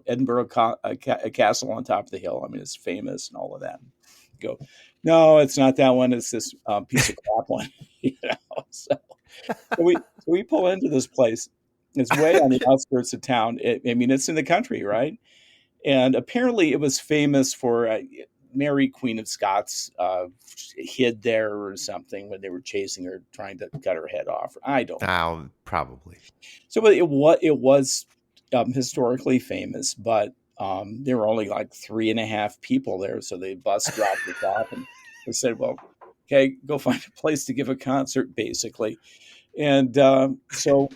Edinburgh a castle on top of the hill. I mean, it's famous and all of that." You go, "No, it's not that one. It's this piece of crap one." So we pull into this place. It's way on the outskirts of town. I mean, it's in the country, right? And apparently, it was famous for Mary, Queen of Scots, hid there or something when they were chasing her, trying to cut her head off. I don't know. Probably. So, but it was historically famous, but there were only like 3.5 people there. So the bus dropped us off, and they said, "Well, okay, go find a place to give a concert," basically. And so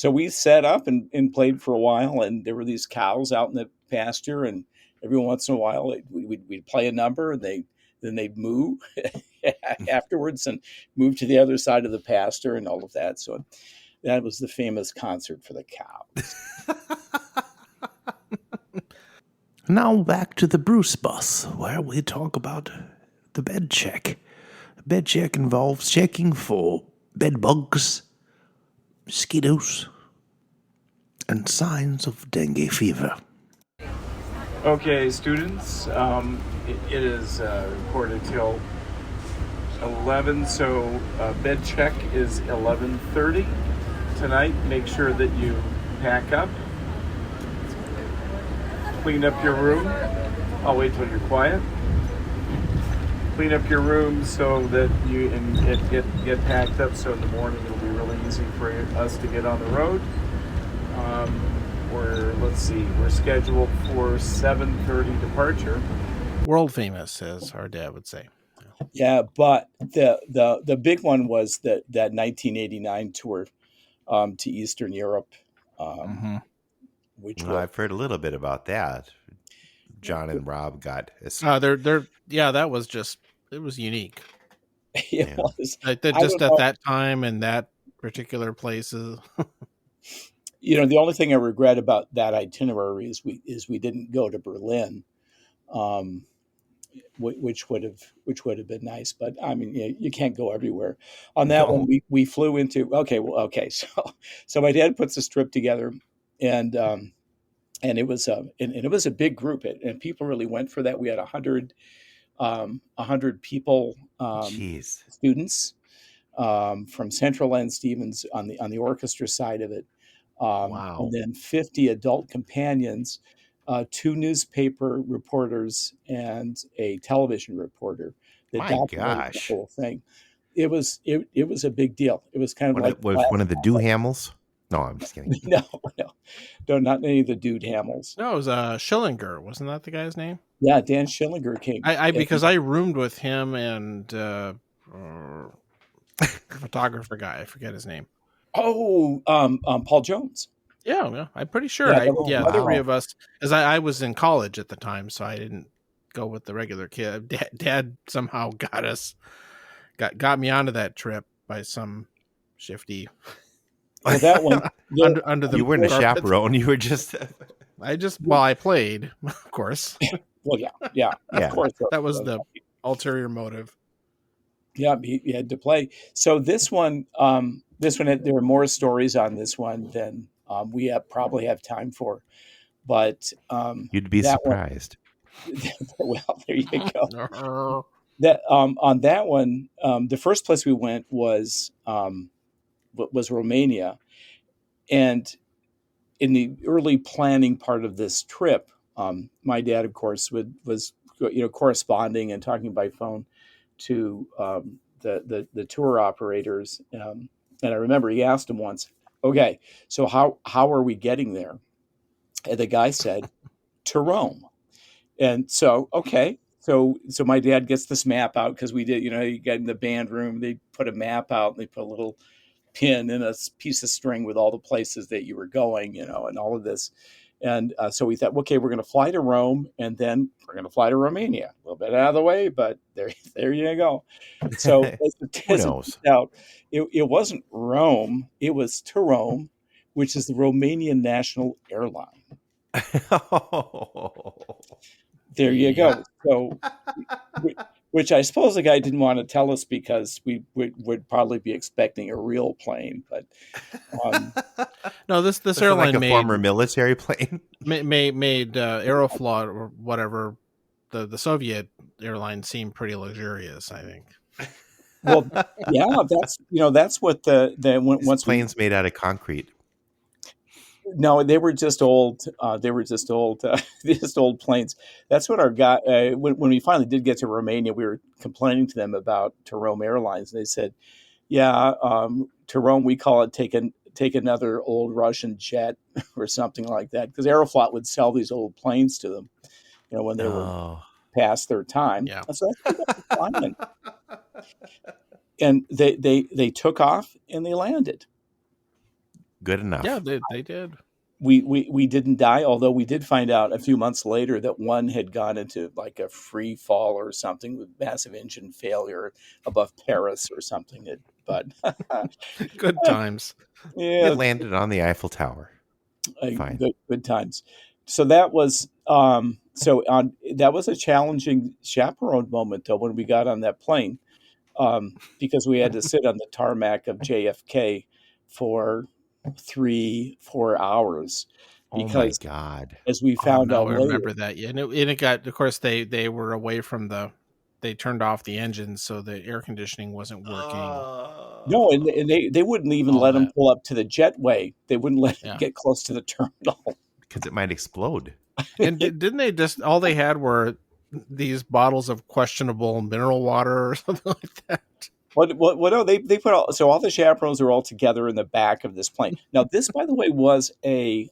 we set up and played for a while, and there were these cows out in the pasture, and every once in a while we'd play a number, and they'd move afterwards and move to the other side of the pasture and all of that. So that was the famous concert for the cows. Now back to the Bruce bus, where we talk about the bed check. The bed check involves checking for bed bugs, mosquitoes, and signs of dengue fever. Okay, students, it is recorded till 11, so bed check is 11:30 tonight. Make sure that you pack up, clean up your room. I'll wait till you're quiet. Clean up your room so that you get packed up, so in the morning it'll be really easy for us to get on the road. We're scheduled for 7:30 departure. World famous, as our dad would say. Yeah, but the big one was that 1989 tour to Eastern Europe, which Well, I've heard a little bit about that. John and Rob got That was just, it was unique. it was. Like just at that time and that particular places. The only thing I regret about that itinerary is we didn't go to Berlin, which would have been nice. But I mean, you can't go everywhere. On that one, we flew into So my dad puts this trip together, and it was a big group, and people really went for that. We had 100 people, students from Central and Stevens on the orchestra side of it. Wow. And then 50 adult companions, 2 newspaper reporters, and a television reporter that documented the whole thing. It was a big deal. It was kind of was one of the Duhamels. No, I'm just kidding. No, not any of the Dude Hamels. No, it was Schillinger. Wasn't that the guy's name? Yeah, Dan Schillinger came. Because I roomed with him and photographer guy. I forget his name. Oh, Paul Jones. Yeah, I'm pretty sure. The 3 of us, as I was in college at the time, so I didn't go with the regular kid. Dad somehow got me onto that trip by some shifty. Well, that one under the you weren't a chaperone. You were just. I played, of course. Well, yeah, of course. That was the ulterior motive. Yeah, he had to play. So this one, there were more stories on this one than we probably have time for. But you'd be surprised. Well, there you go. That on that one, the first place we went was Romania, and in the early planning part of this trip, my dad, of course, was corresponding and talking by phone to the tour operators, and I remember he asked him once, "Okay, so how are we getting there?" And the guy said, "To Rome." And so, okay. So my dad gets this map out, because we did, you get in the band room, they put a map out, and they put a little pin in a piece of string with all the places that you were going, and all of this. And so we thought, okay, we're going to fly to Rome, and then we're going to fly to Romania. A little bit out of the way, but there you go. So Who as it knows? turned out, it wasn't Rome; it was to Rome, which is the Romanian national airline. There you go. So, which I suppose the guy didn't want to tell us because we would probably be expecting a real plane, but. No, this This is airline like a made former military plane. made Aeroflot or whatever the Soviet airline seem pretty luxurious. I think. Well, yeah, that's what the once Planes made out of concrete. No, they were just old. They were just old, just old planes. That's what our guy. When we finally did get to Romania, we were complaining to them about to Rome Airlines. They said, "Yeah, to Rome we call it take another old Russian jet or something like that." Because Aeroflot would sell these old planes to them, when they were past their time. Yeah. So that's fine. And they took off and they landed. Good enough. Yeah, they did. We didn't die, although we did find out a few months later that one had gone into like a free fall or something with massive engine failure above Paris or something. But good times. Yeah, it landed on the Eiffel Tower. Fine. Good times. So that was that was a challenging chaperone moment though when we got on that plane, because we had to sit on the tarmac of JFK for 3-4 hours. Because, oh my God! As we found out later, I remember that. Yeah, and it got. Of course, they were away from they turned off the engines, so the air conditioning wasn't working. No, and they wouldn't even let them pull up to the jetway. They wouldn't let them get close to the terminal because it might explode. And didn't they just all they had were these bottles of questionable mineral water or something like that? What? No, they put all the chaperones were all together in the back of this plane. Now, this, by the way, was it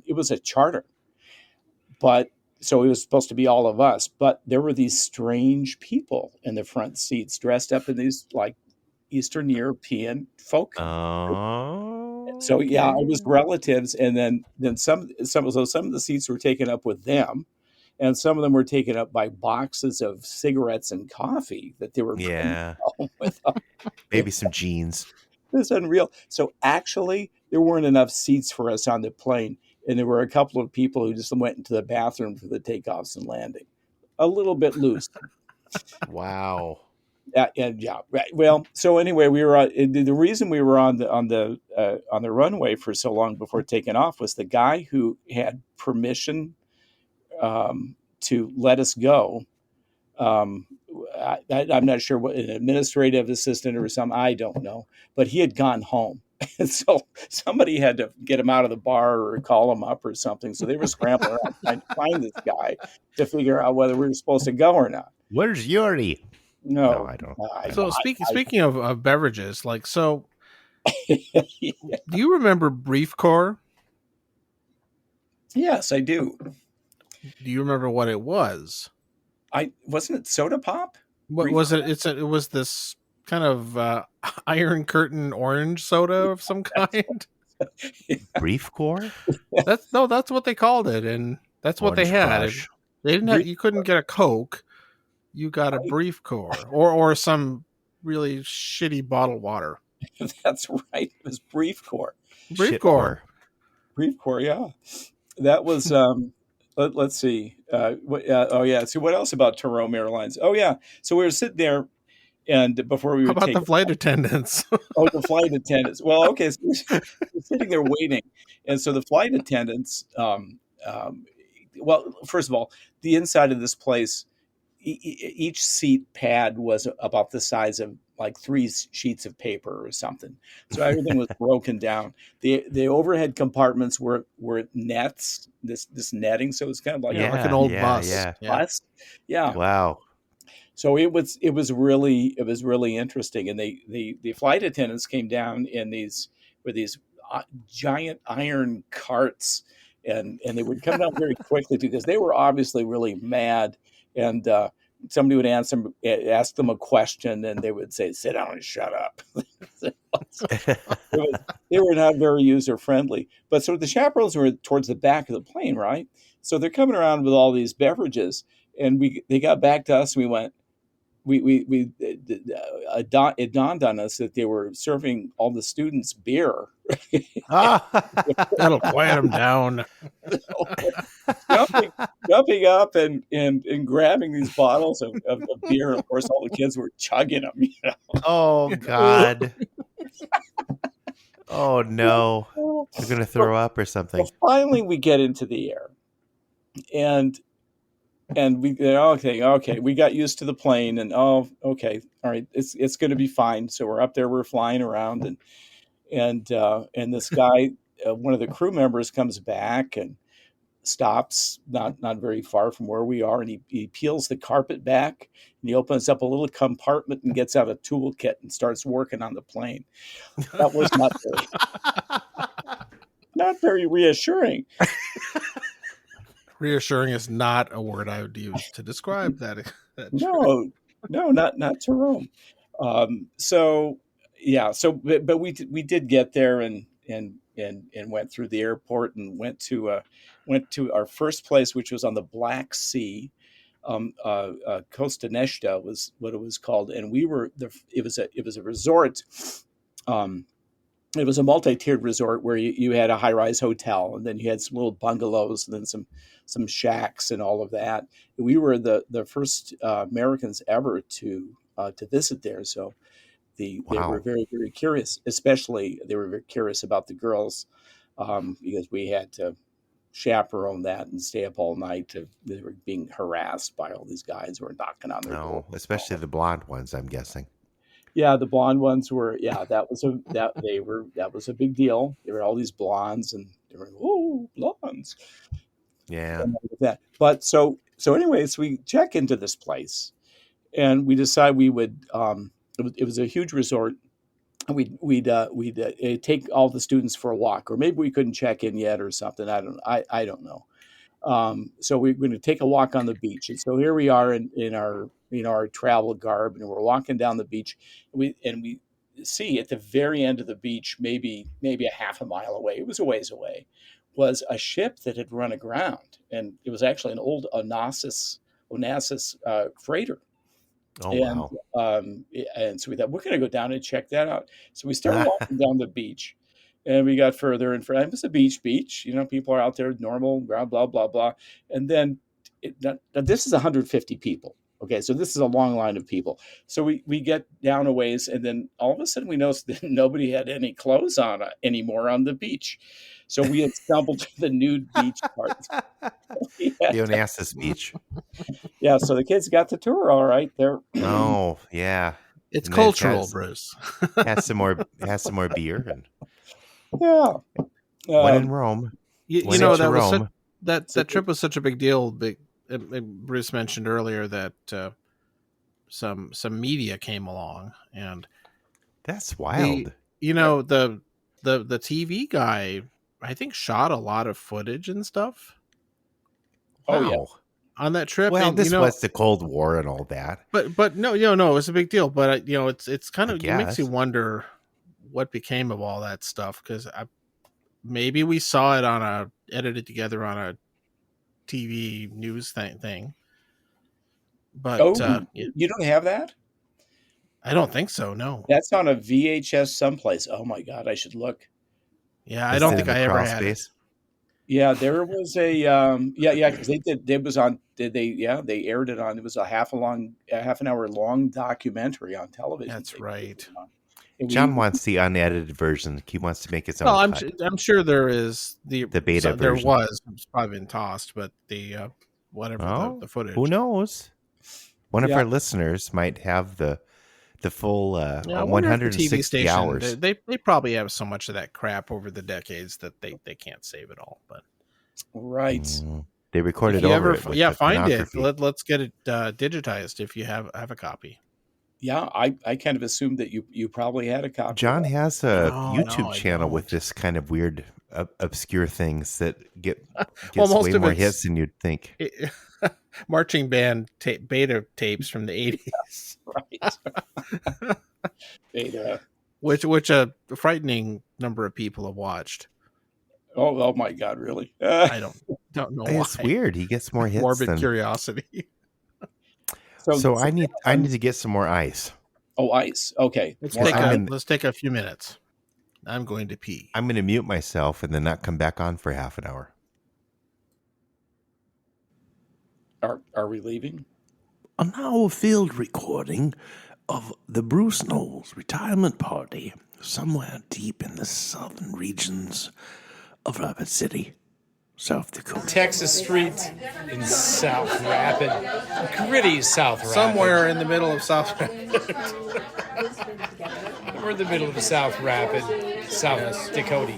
was a charter, but so it was supposed to be all of us. But there were these strange people in the front seats, dressed up in these like Eastern European folk. Oh, so yeah, it was relatives, and then some of the seats were taken up with them. And some of them were taken up by boxes of cigarettes and coffee that they were bringing home with them. Maybe some jeans. It's unreal. So actually, there weren't enough seats for us on the plane, and there were a couple of people who just went into the bathroom for the takeoffs and landing. A little bit loose. Wow. Yeah, right. Well, so anyway, we were the reason we were on the runway for so long before taking off was the guy who had permission to let us go. I'm not sure what, an administrative assistant or something, I don't know, but he had gone home. And so somebody had to get him out of the bar or call him up or something. So they were scrambling around trying to find this guy to figure out whether we were supposed to go or not. Where's Yuri? No, I don't. So speaking of beverages, like, so do you remember Brief Corps? Yes, I do. Do you remember what it was? Wasn't it soda pop? What was it? It was this kind of Iron Curtain orange soda of some kind. Brief Corps? That's what they called it, and that's what Orange they had. Crush. They didn't have. You couldn't get a Coke. You got a Brief Corps or some really shitty bottled water. That's right. It was Brief Corps. Brief Corps. Brief Corps. Yeah, that was. Let's see. So what else about Rome Airlines? Oh yeah. So we were sitting there, and before we How would about take the flight attendants? Oh, the flight attendants. Well, okay. So we're sitting there waiting, and so the flight attendants. Well, first of all, the inside of this place, each seat pad was about the size of like 3 sheets of paper or something. So everything was broken down. The overhead compartments were nets, this netting. So it was kind of like like an old bus. Bus. Yeah. Wow. So it was really interesting. And the flight attendants came down in these giant iron carts, and they would come down very quickly because they were obviously really mad. And somebody would ask them a question, and they would say, "Sit down and shut up." They were not very user friendly. But so the chaperones were towards the back of the plane, right? So they're coming around with all these beverages, and they got back to us, and we went. It dawned on us that they were serving all the students beer. That'll quiet them down. jumping up and grabbing these bottles of beer. And of course, all the kids were chugging them. You know? Oh, God. Oh, no. They're going to throw up or something. Well, finally, we get into the air. And we okay, we got used to the plane, and okay, all right, it's going to be fine. So we're up there, we're flying around, and this guy, one of the crew members, comes back and stops not very far from where we are, and he peels the carpet back, and he opens up a little compartment and gets out a toolkit and starts working on the plane. That was not very reassuring. Reassuring is not a word I would use to describe that. No, not to Rome. But we did get there and went through the airport and went to our first place, which was on the Black Sea. Costa Nesta was what it was called, and it was a resort. It was a multi-tiered resort where you had a high-rise hotel, and then you had some little bungalows, and then some shacks and all of that. We were the first Americans ever to visit there, so they were very, very curious. Especially, they were very curious about the girls because we had to chaperone that and stay up all night. They were being harassed by all these guys who were knocking on their door. Especially the blonde ones, I'm guessing. Yeah, the blonde ones were. Yeah, that was a big deal. There were all these blondes, and they were blondes. Yeah. But so anyways, we check into this place, and we decide we would. It was a huge resort. We'd take all the students for a walk, or maybe we couldn't check in yet, or something. I don't know. So we're going to take a walk on the beach, and so here we are in our travel garb, and we're walking down the beach. And we see at the very end of the beach, maybe a half a mile away, it was a ways away, was a ship that had run aground, and it was actually an old Onassis freighter. Oh, wow. And so we thought, we're going to go down and check that out. So we started walking down the beach, and we got further and further. It was a beach. People are out there, normal, blah, blah, blah, blah. And then this is 150 people. Okay, so this is a long line of people. So we get down a ways, and then all of a sudden we noticed that nobody had any clothes on anymore on the beach. So we had stumbled to the nude beach part. The Onassis Beach. Yeah, so the kids got the tour all right. Oh, yeah. It's cultural, Bruce. Has some more beer. And yeah. When in Rome. You know, that trip was such a big deal. Bruce mentioned earlier that some media came along, and that's wild. The TV guy, I think, shot a lot of footage and stuff. Oh, wow. Yeah. On that trip. Well, and, this was the Cold War and all that. But no, it was a big deal. But it's kind of, it makes you wonder what became of all that stuff, because maybe we saw it edited together on a TV news thing. But you don't have that? I don't think so. No, that's on a VHS someplace. Oh my God, I should look. Yeah, I don't think I ever had it. Yeah, there was a because they did. It was on. They aired it on. It was a half an hour long documentary on television. That's right. John wants the unedited version. He wants to make his own. Well, I'm sure there is the beta version. There was. It's probably been tossed, but the the footage. Who knows? One of our listeners might have the full 160 hours. They probably have so much of that crap over the decades that they can't save it all. But right, they recorded over it. Find it. Let's get it digitized if you have a copy. Yeah, I kind of assumed that you probably had a copy. John has a No, YouTube I channel with don't. this kind of weird, obscure things that gets most way of more it's- hits than you'd think. Marching band beta tapes from the 80s, Right. Beta. which a frightening number of people have watched. Oh my God, really? I don't know why. It's weird. He gets more hits Morbid than. curiosity. So I need to get some more ice. Oh, ice. Okay. Let's More ice. let's take a few minutes. I'm going to pee. I'm going to mute myself and then not come back on for half an hour. Are we leaving? A now field recording of the Bruce Knowles retirement party somewhere deep in the southern regions of Rapid City, South Dakota. Texas Street in South Rapid, gritty South Rapid. Somewhere in the middle of South. We're in the middle of the South Rapid, South Dakota.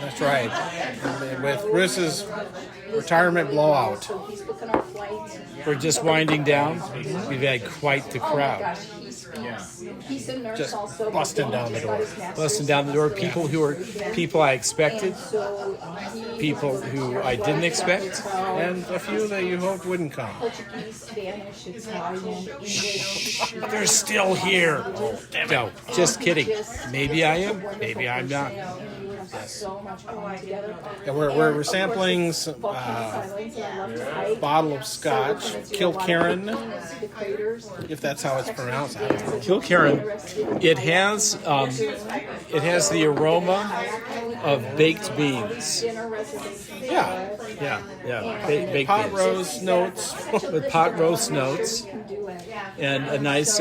That's right. And with Bruce's retirement blowout. We're just winding down. We've had quite the crowd. Just busting down the door. Busting down the door. People I expected, people who I didn't expect. And a few that you hoped wouldn't come. They're still here. No, just kidding. Maybe I am. Maybe I'm not. And we're sampling some, bottle of scotch, Kilkerran, if that's how it's pronounced. I don't know. Kilkerran. It has the aroma of baked beans. Yeah, Baked pot beans. roast notes. With pot roast notes and a nice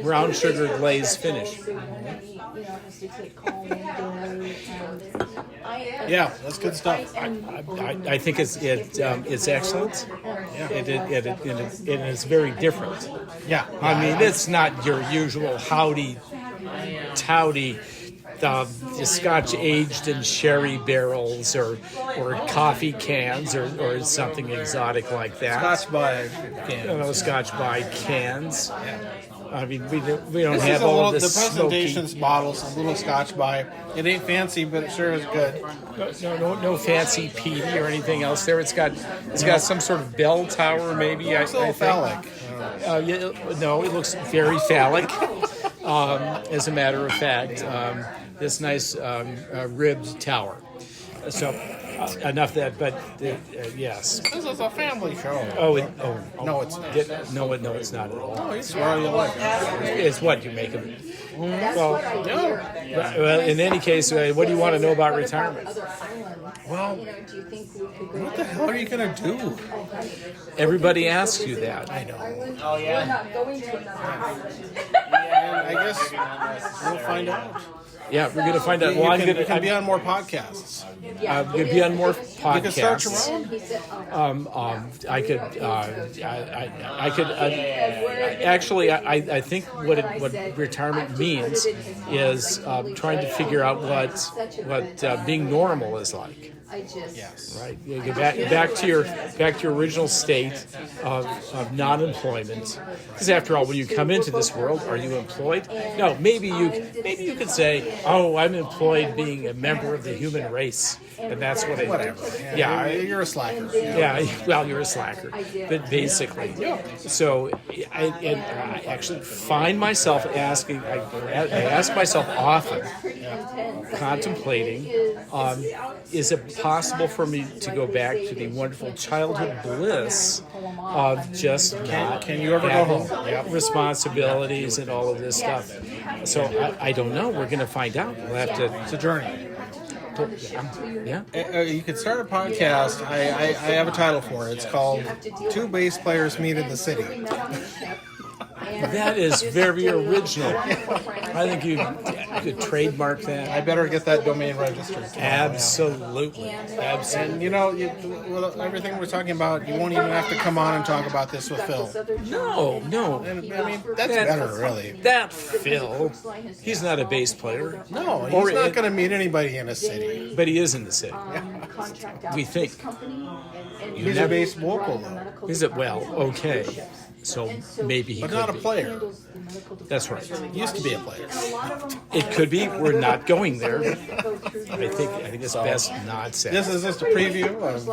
brown sugar glaze finish. Yeah, that's good stuff. I think it's excellent. Yeah. It is very different. Yeah, I mean, it's not your usual howdy towdy. Scotch aged in sherry barrels or coffee cans or something exotic like that. Scotch by cans. Scotch by cans. Yeah. I mean, we don't This have is all the this presentation's bottles, a little Scotch by. It ain't fancy, but it sure is good. No fancy peaty or anything else there. It's got some sort of bell tower maybe. It's a little phallic. No, it looks very phallic. As a matter of fact, this nice ribbed tower. So enough of that, but yes. This is a family show. No, it's not. No, it's not at all. Oh, it's well, you like it. It's what you make of it. Well, in any case, what do you want to know about retirement? Well, what the hell are you going to do? Everybody asks you that. I know. Oh, yeah. I guess we'll find out. Yeah, we're going to find out. Well, You can be on more podcasts. I'm going to be on more podcasts. You can start your own. I could. Actually, I think what retirement means is trying to figure out what being normal is like. Yes. Right. You go back to your original state of non-employment. Because after all, when you come into this world, are you employed? No. Maybe you could say, "Oh, I'm employed, being a member of the human race," and that's what I do. Whatever. Yeah. You're a slacker. Yeah, well, you're a slacker, but basically. So I actually find myself asking, I ask myself often, contemplating, is it possible for me to go back to the wonderful childhood bliss of just not Can you ever go having home? responsibilities and all of this stuff? So I don't know. We're going to find out. We'll have to. It's a journey. Yeah. You could start a podcast. I have a title for it. It's called Two Bass Players Meet in the City. That is very original. I think you could trademark that. I better get that domain registered. Absolutely. And with everything we're talking about, you won't even have to come on and talk about this with Phil. No. And, I mean, that's better, really. That Phil, he's not a bass player. No, he's not going to meet anybody in a city. But he is in the city. We think. He's a bass vocal, though. Is it? Well, okay. So maybe he But could not a be. player. That's right. Used to be a place. It could be. We're not going there. I think it's best not say. This is just a preview of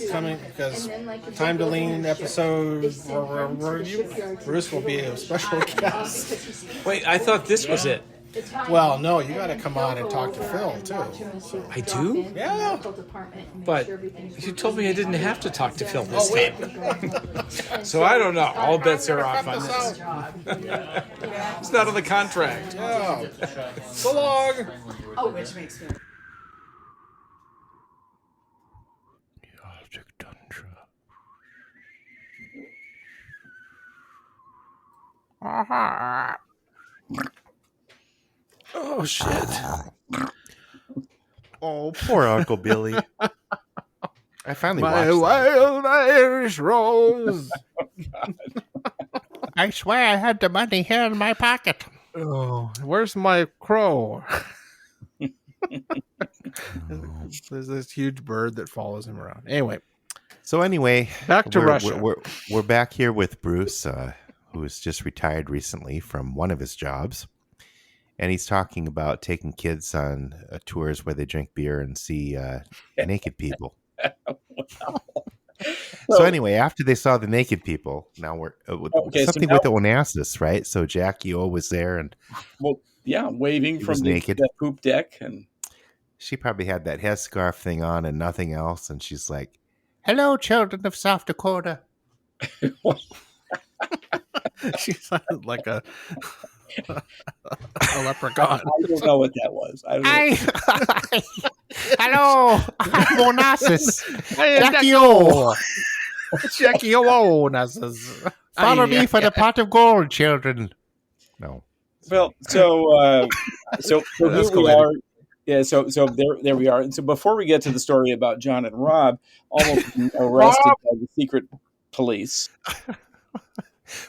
coming, because Time to Lean episode review. Bruce will be a special guest. Wait, I thought this was it. Well, no, you got to come on and talk to Phil too. So. I do? Yeah. But you told me I didn't have to talk to Phil this time. So I don't know. All bets are off on this. It's not on the contract. Yeah. So long. Oh, which makes me. Oh shit! Oh, poor Uncle Billy. I finally My watched wild Irish rose. I swear I had the money here in my pocket. Oh, where's my crow? There's this huge bird that follows him around. Anyway, So anyway, back to Russia. We're back here with Bruce, who has just retired recently from one of his jobs. And he's talking about taking kids on tours where they drink beer and see naked people. So anyway, after they saw the naked people, now we're something with Onassis, right? So Jackie O was there, and waving from the poop deck, and she probably had that headscarf thing on and nothing else, and she's like, "Hello, children of South Dakota." She sounded like a leprechaun. I don't know what that was. I don't know. Hello, I'm Onassis. Jackie O. Jackie O. Onassis. Follow me for the pot of gold, children. No. Well, so here we are. Yeah, so there we are. And so before we get to the story about John and Rob almost being arrested by the secret police,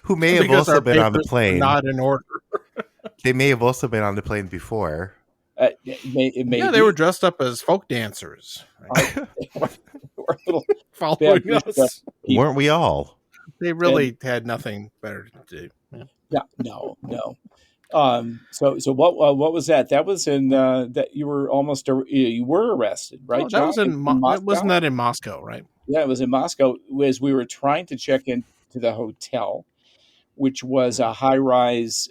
who may have also been on the plane. Not in order. They may have also been on the plane before. It may they were dressed up as folk dancers. Following us. Weren't we all? They really had nothing better to do. Yeah, no. So what was that? That was in that you were arrested, right? Oh, that was in wasn't that in Moscow, right? Yeah, it was in Moscow. As we were trying to check into the hotel, which was a high-rise,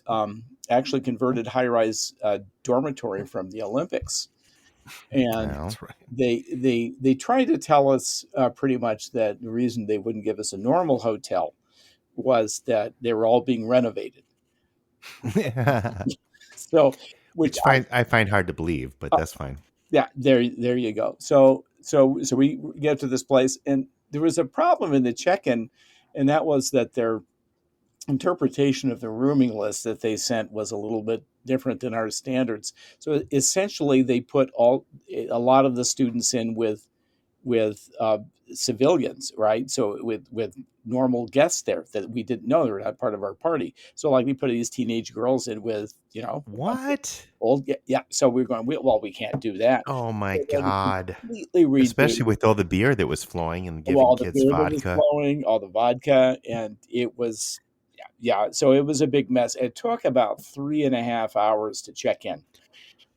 actually converted high-rise dormitory from the Olympics, and they tried to tell us pretty much that the reason they wouldn't give us a normal hotel was that they were all being renovated. So, which I find hard to believe, but that's fine. Yeah, there you go. So we get to this place, and there was a problem in the check-in, and that was that their interpretation of the rooming list that they sent was a little bit different than our standards. So essentially, they put a lot of the students in with civilians, right? So with normal guests there that we didn't know they were not part of our party. So like we put these teenage girls in with, what? Old, yeah. So we're going, we can't do that. Oh my God. Completely especially with all the beer that was flowing and giving kids vodka. All the vodka, and it was, yeah. So it was a big mess. It took about 3.5 hours to check in.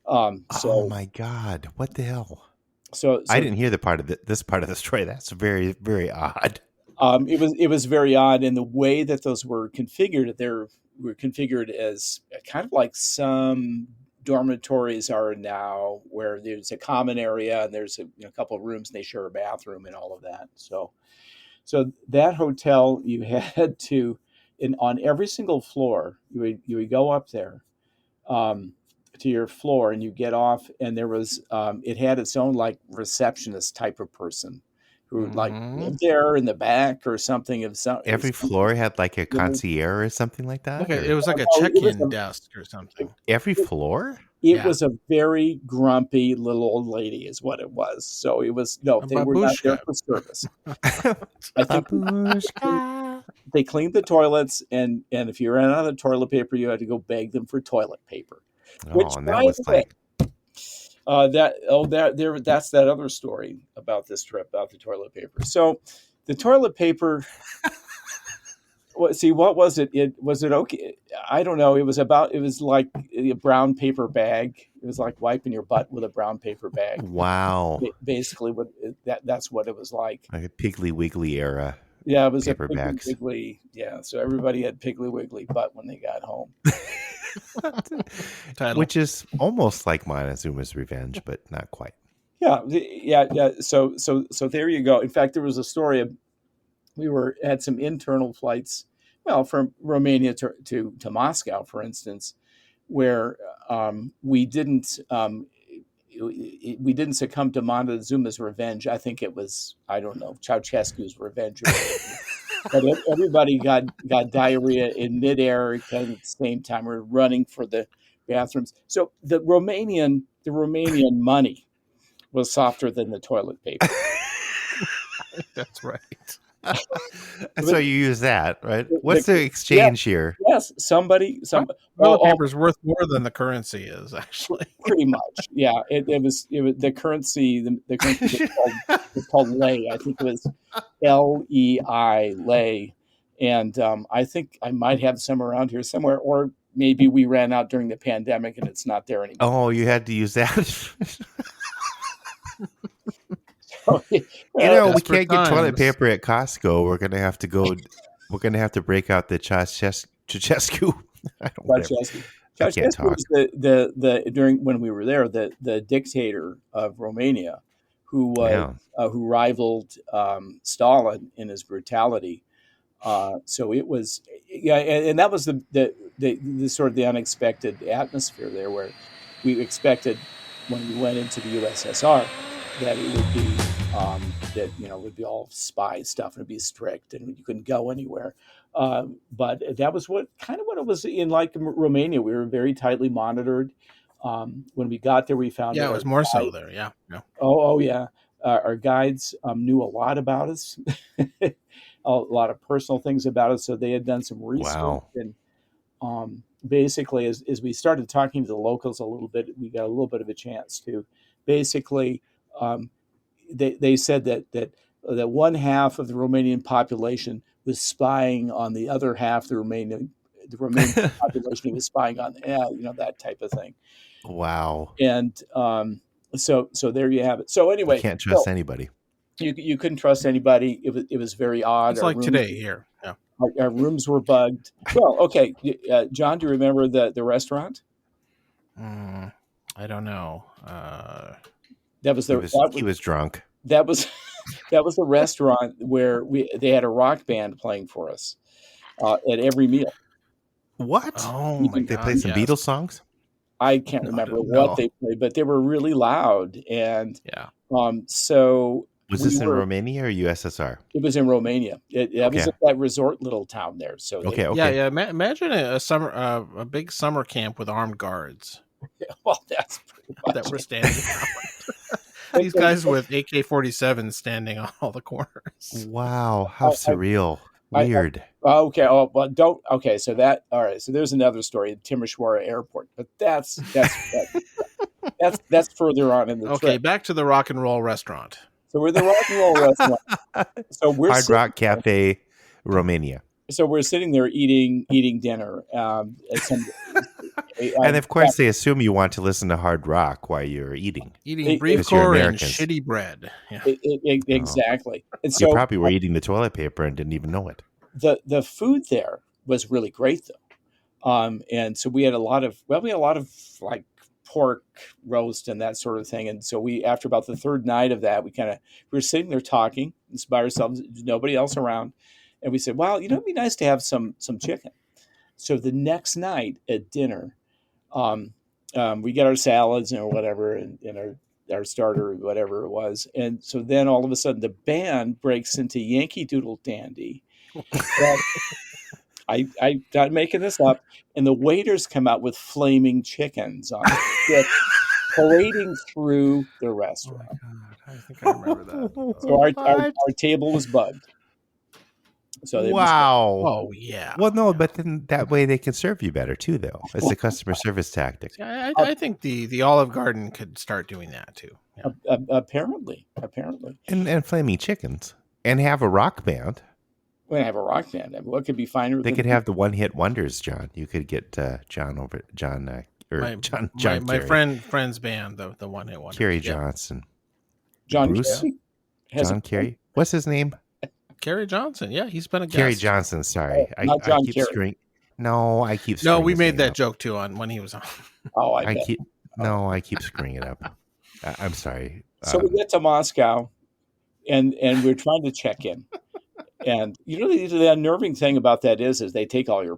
Oh my God. What the hell? So I didn't hear this part of the story. That's very, very odd. It was very odd, and the way that those were configured, they were configured as kind of like some dormitories are now, where there's a common area and there's a couple of rooms and they share a bathroom and all of that. So that hotel, you had to, on every single floor, you would go up there. To your floor, and you get off, and there was it had its own like receptionist type of person who like lived there in the back or something of some. Every floor had like a concierge or something like that. Okay, it was like a check-in desk or something. Every floor. It was a very grumpy little old lady, is what it was. So it was they were not there for service. I think they cleaned the toilets, and if you ran out of toilet paper, you had to go beg them for toilet paper. And that was like that's that other story about this trip, about the toilet paper. So the toilet paper See, what was it? Was it okay? I don't know. It was like a brown paper bag. It was like wiping your butt with a brown paper bag. Wow. Basically, that's what it was like. Like a Piggly Wiggly era. Yeah, it was paper a Piggly bags. Wiggly. Yeah, so everybody had Piggly Wiggly butt when they got home. Title. Which is almost like Montezuma's Revenge, but not quite. Yeah. So there you go. In fact, there was a story of had some internal flights, well, from Romania to Moscow, for instance, where we didn't succumb to Montezuma's revenge. I think it was, I don't know, Ceausescu's revenge. But everybody got diarrhea in midair kind of at the same time. We're running for the bathrooms. So the Romanian money was softer than the toilet paper. That's right. So you use that, right? What's the exchange here? Yes, somebody. Toilet paper is worth more than the currency is, actually. Pretty much, yeah. It was the currency. The currency was called lei. I think it was LEI, lei, and I think I might have some around here somewhere, or maybe we ran out during the pandemic and it's not there anymore. Oh, you had to use that. We can't get toilet paper at Costco. We're gonna have to go. We're gonna have to break out the Ceausescu. Ceausescu was the during when we were there, the dictator of Romania, who rivaled Stalin in his brutality. So it was, and that was the sort of the unexpected atmosphere there, where we expected when we went into the USSR that it would be it would be all spy stuff and it'd be strict and you couldn't go anywhere. But that was what it was in like Romania. We were very tightly monitored. When we got there, we found it was more so there. Yeah. Oh yeah. Our guides knew a lot about us, a lot of personal things about us. So they had done some research. Wow. And basically, as we started talking to the locals a little bit, we got a little bit of a chance to basically. They said that one half of the Romanian population was spying on the other half. The Romanian population was spying on, that type of thing. Wow. And so there you have it. So anyway, you can't trust anybody. You couldn't trust anybody. It was very odd. It's like today here. Yeah. Our rooms were bugged. Well, okay, John, do you remember the restaurant? I don't know. That was he was drunk. That was the restaurant where they had a rock band playing for us at every meal. What? Oh my God! They played some Beatles songs. I can't remember what they played, but they were really loud. And so was this in Romania or USSR? It was in Romania. It was at that resort little town there. So yeah. Imagine a big summer camp with armed guards. Well, that's pretty much that we're standing around. These guys with AK-47 standing on all the corners. Wow, how surreal. Weird. Okay. Oh, well, don't. Okay. So all right. So there's another story at Timișoara Airport, but that's further on in the trip. Okay, back to the rock and roll restaurant. So we're the rock and roll restaurant. So we're Hard Rock Cafe, Romania. So we're sitting there eating dinner. And of course, they assume you want to listen to hard rock while you're eating. Eating briefcore and shitty bread. Yeah. Exactly. And so you probably were eating the toilet paper and didn't even know it. The food there was really great, though. And so we had a lot of like pork roast and that sort of thing. And so after about the third night of that, we were sitting there talking by ourselves, nobody else around. And we said, well, it'd be nice to have some chicken. So the next night at dinner, we get our salads or whatever and our starter or whatever it was. And so then all of a sudden the band breaks into Yankee Doodle Dandy. I'm not making this up. And the waiters come out with flaming chickens on it, parading through the restaurant. Oh my God. I think I remember that. So our table was bugged. So wow. Oh yeah. Well, no, but then that way they can serve you better too, though. It's a customer service tactic. I think the Olive Garden could start doing that too. Yeah. Apparently. And flaming chickens and have a rock band. We're gonna have a rock band. I mean, what could be finer? They than could have the one-hit wonders, John. You could get John John my Kerry. friend's band, the one hit wonder. Kerry Yeah. Johnson. John Bruce? Kerry? Has John a- Kerry. What's his name? Kerry Johnson. Yeah, he's been a guest. Kerry Johnson. Sorry, not I John keep Kerry. screwing. No, I keep. No, screwing we his made name that up. joke too on when he was on. Oh, I I bet. keep. No, I keep screwing it up. I'm sorry. So we get to Moscow, and we're trying to check in. And the unnerving thing about that is they take all your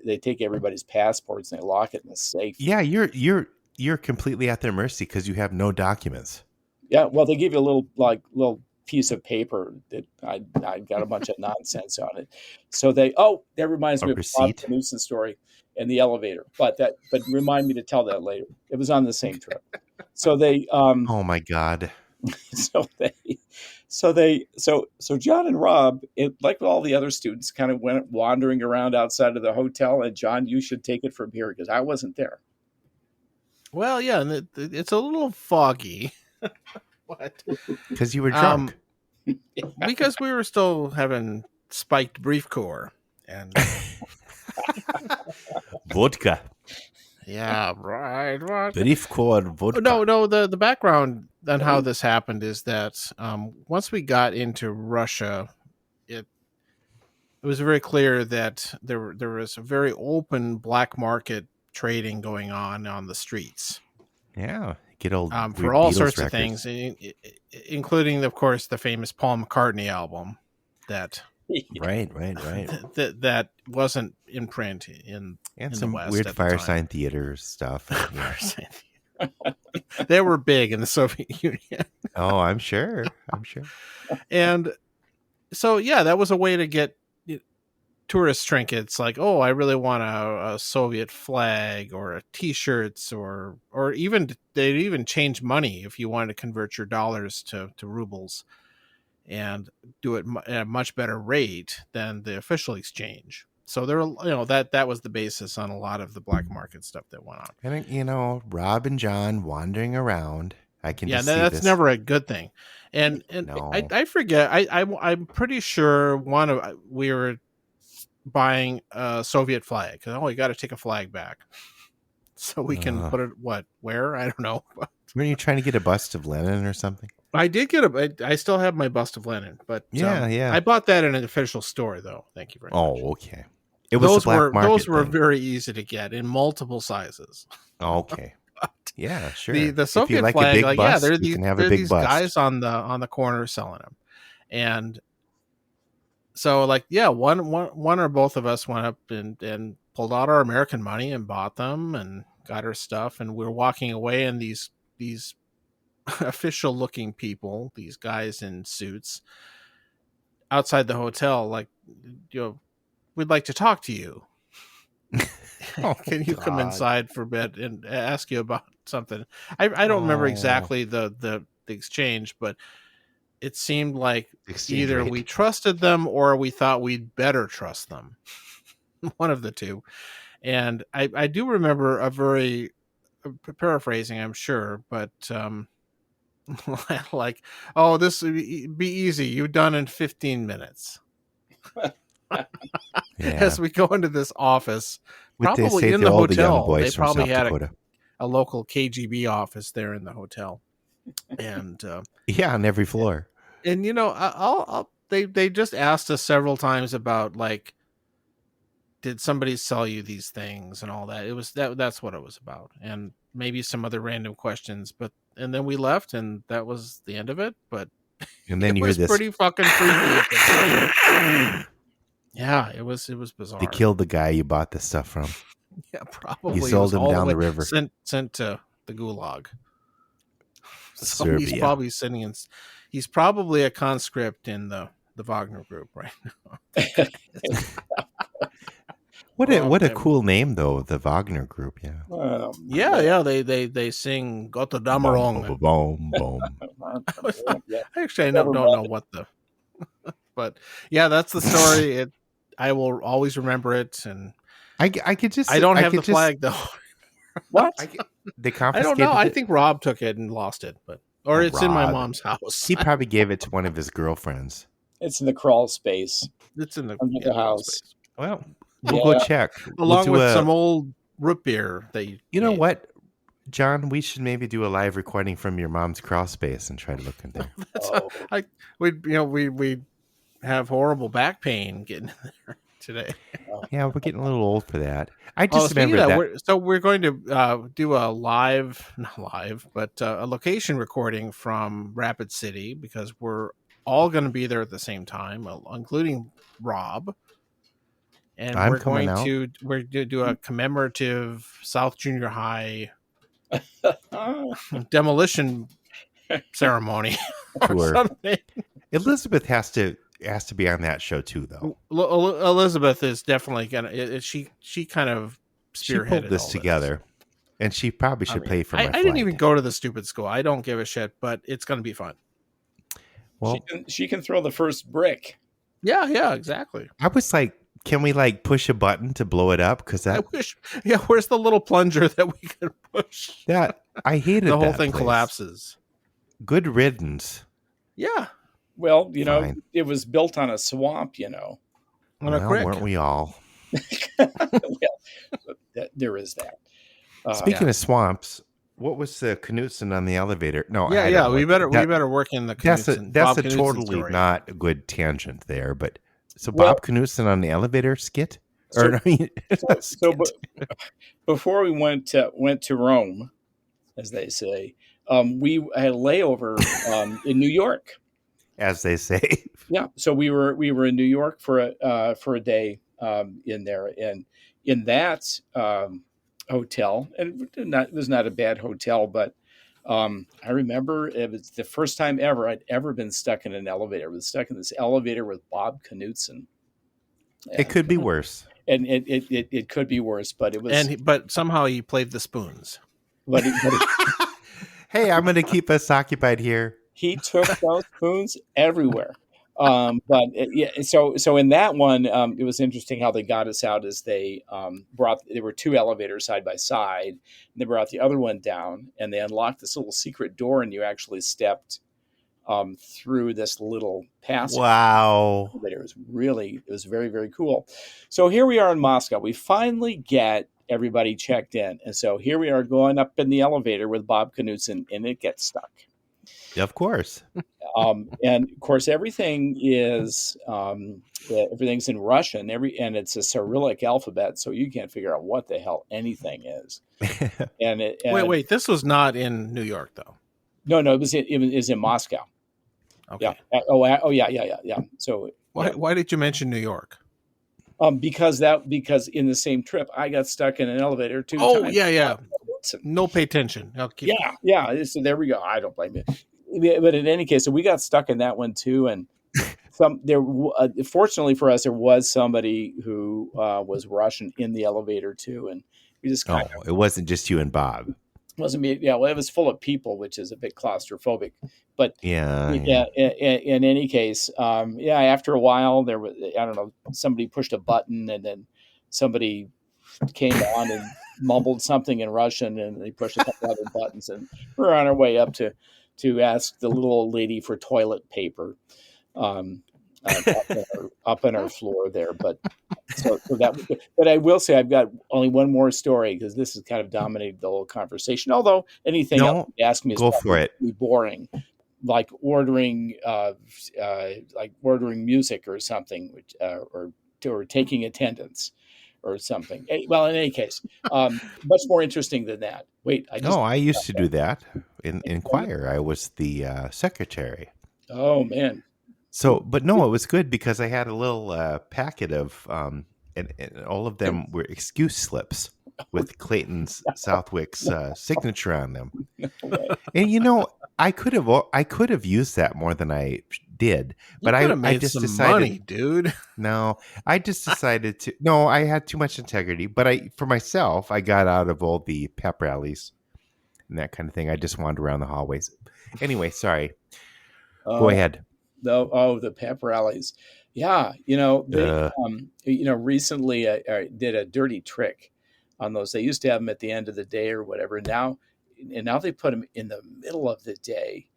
they take everybody's passports and they lock it in the safe. Yeah, you're completely at their mercy because you have no documents. Yeah, well, they give you a little piece of paper that I got a bunch of nonsense on it. So that reminds me of receipt? the nuisance story in the elevator. But remind me to tell that later. It was on the same trip. So they Oh my God. So John and Rob, like all the other students, kind of went wandering around outside of the hotel. And John, you should take it from here because I wasn't there. Well, yeah, and it's a little foggy. What? Because you were drunk. Because we were still having spiked brief core and Vodka. yeah, right. Brief core vodka. No. The background on how this happened is that once we got into Russia, it was very clear that there was a very open black market trading going on the streets. Yeah, get old For all Beatles sorts records. of things, including, of course, the famous Paul McCartney album that Right. that wasn't in print And in some the West weird at the time. Firesign Theater stuff. Yeah. They were big in the Soviet Union. Oh, I'm sure. And so, yeah, that was a way to get tourist trinkets like, oh, I really want a Soviet flag or a T-shirts or even they'd even change money if you wanted to convert your dollars to rubles and do it at a much better rate than the official exchange. So there, that was the basis on a lot of the black market stuff that went on. And Rob and John wandering around. I can just see that's this. never a good thing. And No. I forget. I'm pretty sure we were buying a Soviet flag. Oh, you got to take a flag back so we can put it where? I don't know. Weren't you trying to get a bust of Lenin or something? I did I still have my bust of Lenin, but Yeah. I bought that in an official store though. Thank you very much. Oh, okay. It was the black market those were thing. very easy to get in multiple sizes. Okay. Yeah, sure. The Soviet if you like flag, a big bust, there are you these, can have there a are big these bust. guys on the corner selling them, and so one or both of us went up and pulled out our American money and bought them and got our stuff, and we were walking away, and these official looking people, these guys in suits outside the hotel, like, we'd like to talk to you. Can you come inside for a bit and ask you about something? I don't remember exactly the exchange, but it seemed like either we trusted them or we thought we'd better trust them. One of the two. And I do remember paraphrasing, I'm sure, but like, oh, this would be easy. You're done in 15 minutes. As we go into this office, probably in the hotel, they probably had a local KGB office there in the hotel. And on every floor. And they just asked us several times about, like, did somebody sell you these things and all that. It was that's what it was about, and maybe some other random questions. And then we left, and that was the end of it. But and then it was pretty fucking creepy. Yeah, it was bizarre. They killed the guy you bought the stuff from. Yeah, probably. You sold him down the river. Sent to the gulag. So Serbia. he's probably sitting in. He's probably a conscript in the Wagner group right now. What a cool name though, the Wagner group. Yeah. Yeah. They sing "Gott Dämmerung." Boom, boom. Actually, I don't know what the. But yeah, that's the story. I will always remember it, and I could just. I don't have the flag though. What? They confiscated I don't know. I it? think Rob took it and lost it, it's in my mom's house. He probably gave it to one of his girlfriends. It's in the crawl space It's in the, under the crawl house. space. Well, we'll go check. Along we'll with some old root beer that you know what, John? We should maybe do a live recording from your mom's crawl space and try to look in there. We have horrible back pain getting in there today. Yeah, we're getting a little old for that. I just Speaking remember of that. we're going to do a not live, but a location recording from Rapid City because we're all going to be there at the same time, including Rob. And we're going to do a commemorative South Junior High demolition ceremony or something. Elizabeth has to be on that show too, though. Elizabeth is definitely gonna. She kind of spearheaded pulled this together, and she probably should pay for my flight. I didn't even go to the stupid school. I don't give a shit, but it's going to be fun. Well, she can throw the first brick. Yeah, exactly. I was like, can we like push a button to blow it up? Because I wish. Yeah, where's the little plunger that we can push? That I hated. The whole that thing place. collapses. Good riddance. Yeah. Well, it was built on a swamp, On a creek. Weren't we all? There is that. Speaking of swamps, what was the Knutson on the elevator? No, we better work in the Knutson. That's a totally story. Not a good tangent there. But so Bob Knutson on the elevator skit, before we went to Rome, as they say, we had a layover in New York. As they say. Yeah. So we were in New York for a day in there, and in that hotel, and it was not a bad hotel, but I remember it was the first time ever I'd ever been stuck in an elevator. I was stuck in this elevator with Bob Knutson. It could be worse. And it could be worse, but it was. But somehow he played the spoons. Hey, I'm going to keep us occupied here. He took those spoons everywhere. So in that one, it was interesting how they got us out as there were two elevators side by side, and they brought the other one down, and they unlocked this little secret door, and you actually stepped through this little passage. Wow. It was very, very cool. So here we are in Moscow. We finally get everybody checked in. And so here we are going up in the elevator with Bob Knutson, and it gets stuck. Of course. And of course, everything is everything's in Russian. And it's a Cyrillic alphabet, so you can't figure out what the hell anything is. Wait, this was not in New York, though. No, it was in Moscow. Okay. Yeah. Yeah. So why did you mention New York? Because in the same trip I got stuck in an elevator 2 times. Oh yeah. No pay attention. Yeah. So there we go. I don't blame you. But in any case, so we got stuck in that one too, and fortunately for us, there was somebody who was Russian in the elevator too, and we just it wasn't just you and Bob. Wasn't me. Yeah, well, it was full of people, which is a bit claustrophobic. But yeah. In any case, after a while, there was, I don't know, somebody pushed a button, and then somebody came on and mumbled something in Russian, and they pushed a couple other buttons, and we're on our way up to ask the little old lady for toilet paper up in our floor there. But but I will say I've got only one more story because this has kind of dominated the whole conversation. Although anything else you ask me is probably boring, like ordering music or something, which, or taking attendance or something. Well, in any case, much more interesting than that. Wait, I used to do that in choir. I was the secretary. Oh man. So, but no, it was good because I had a little packet of, and all of them were excuse slips with Clayton's Southwick's signature on them. And I could have used that more than I did, but I just decided, money, dude. No, I just decided to. No, I had too much integrity. But for myself, I got out of all the pep rallies and that kind of thing. I just wandered around the hallways. Anyway, sorry. Go ahead. The pep rallies. Yeah. Recently I did a dirty trick on those. They used to have them at the end of the day or whatever. And now they put them in the middle of the day.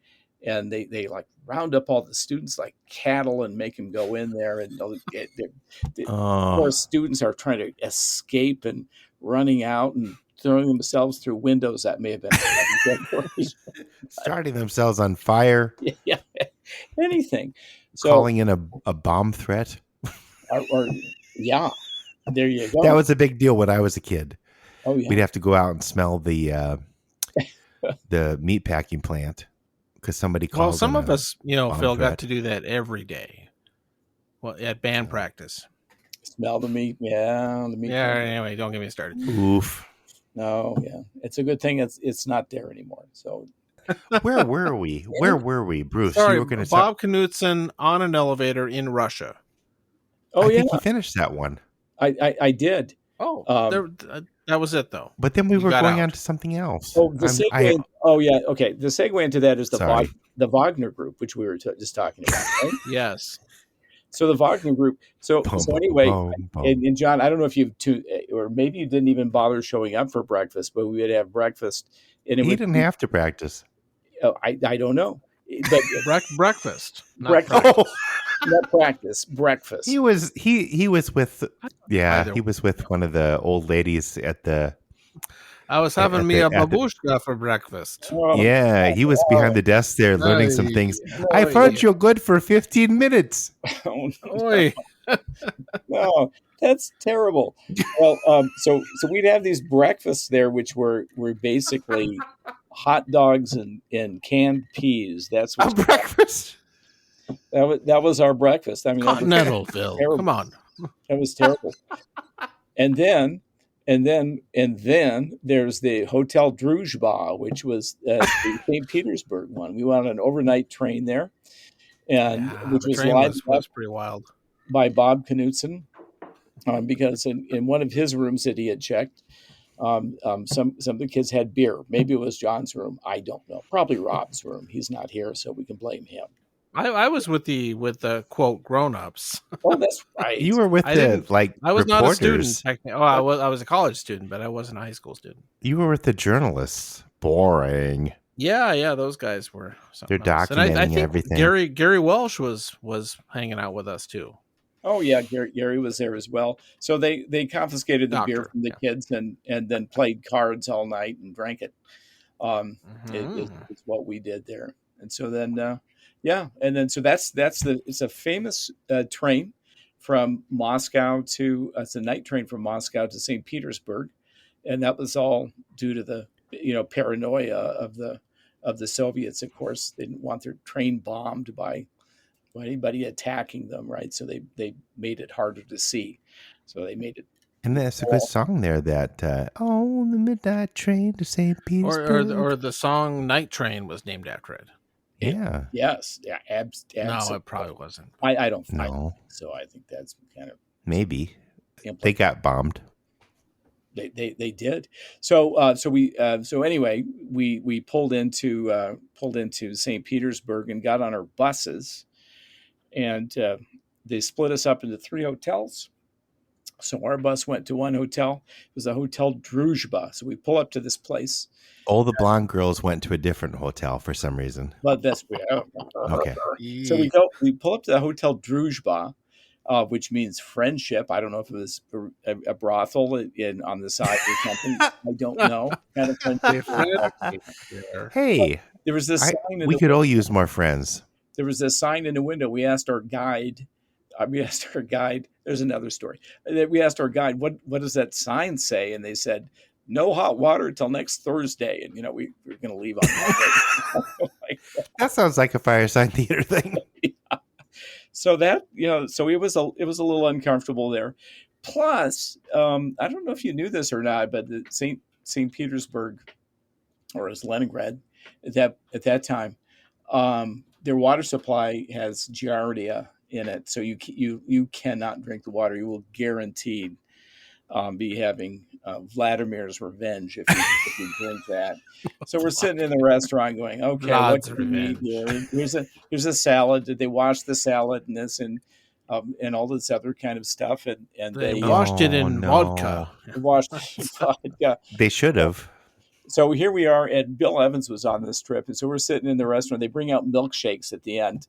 and they like round up all the students like cattle and make them go in there, and of course students are trying to escape and running out and throwing themselves through windows. That may have been starting themselves on fire, yeah, anything. So calling in a bomb threat. or yeah, there you go. That was a big deal when I was a kid. Oh yeah, We'd have to go out and smell the meat packing plant because somebody called. Well, some of us, Phil, threat. got to do that every day. Well, at band practice. smell the meat. Yeah, the meat. Yeah. Anyway, don't get me started. Oof. No, yeah, it's a good thing it's not there anymore. So Where were we? Where were we, Bruce? Sorry, you were going to Bob Knutson on an elevator in Russia. oh I yeah, think you finished that one. I did. Oh, Um, that was it though. But then we You were got going out. on to something else. Oh, the segue. Oh yeah, okay. The segue into that is Sorry. the Wagner group, which we were just talking about. Right? Yes. So the Wagner group. So Boom, anyway, boom, boom. and John, I don't know if you've or maybe you didn't even bother showing up for breakfast, but we would have breakfast, and it He would didn't be- have to practice. oh, I don't know, but Breakfast. Not Breakfast. practice. not practice, breakfast. He was with Either. he was with one of the old ladies at the I was having me a at the- babushka for breakfast. Oh, he was behind the desk there learning some things. I oh, thought yeah. you're good for 15 minutes. oh, Oi. no, that's terrible. Well, so we'd have these breakfasts there, which were basically hot dogs and canned peas. That's A what breakfast. that was our breakfast. I mean, that was, Continental, Phil. terrible. Come on. that was terrible. And then there's the Hotel Druzhba, which was the St. Petersburg one. We went on an overnight train there, and Yeah, which the was train lined was up pretty wild. by Bob Knutson, because in one of his rooms that he had checked, some of the kids had beer. Maybe it was John's room. I don't know. Probably Rob's room. He's not here, so we can blame him. I was with the quote grown-ups. Oh, that's right. You were with I the didn't- like I was not a reporters. student. Technically. Oh, I was a college student, but I wasn't a high school student. You were with the journalists. Boring. Yeah, those guys were. They're something else. And I documenting think everything. Gary Welsh was hanging out with us too. Oh yeah, Gary was there as well. So they confiscated the beer Doctor, from the kids and then played cards all night and drank it. It's what we did there. And so then so it's a famous train from Moscow to it's a night train from Moscow to St. Petersburg, and that was all due to the paranoia of the Soviets. Of course, they didn't want their train bombed by anybody attacking them, right? So they made it harder to see. So they made it. And there's a good song there that on the midnight train to St. Petersburg. Or the song "Night Train" was named after it. Yeah. Yes, yeah, No, it probably wasn't. I don't No. think so. I think that's kind of Maybe. They got bombed. They did. So anyway, we pulled into St. Petersburg and got on our buses, and they split us up into 3 hotels. So our bus went to one hotel. It was a Hotel Druzhba. So we pull up to this place. All the blonde girls went to a different hotel for some reason. But that's Okay. So we pull up to the Hotel Druzhba, which means friendship. I don't know if it was a brothel on the side or something. I don't know. Kind of friendship. Hey, There was this sign. we could all use more friends. There was a sign in the window. We asked our guide. There's another story. We asked our guide, what does that sign say? And they said, no hot water till next Thursday. And, we were going to leave on that. That sounds like a Fireside Theater thing. Yeah. So that, so it was a little uncomfortable there. Plus, I don't know if you knew this or not, but the St. Petersburg, or as Leningrad at that time, their water supply has giardia in it, so you cannot drink the water. You will guaranteed be having Vladimir's revenge if you drink that. So we're sitting in the restaurant going, okay, what can we eat here? Here's a salad. Did they wash the salad and this and all this other kind of stuff? And they washed it in vodka. Washed vodka. They should have. So here we are, and Bill Evans was on this trip, and so we're sitting in the restaurant. They bring out milkshakes at the end,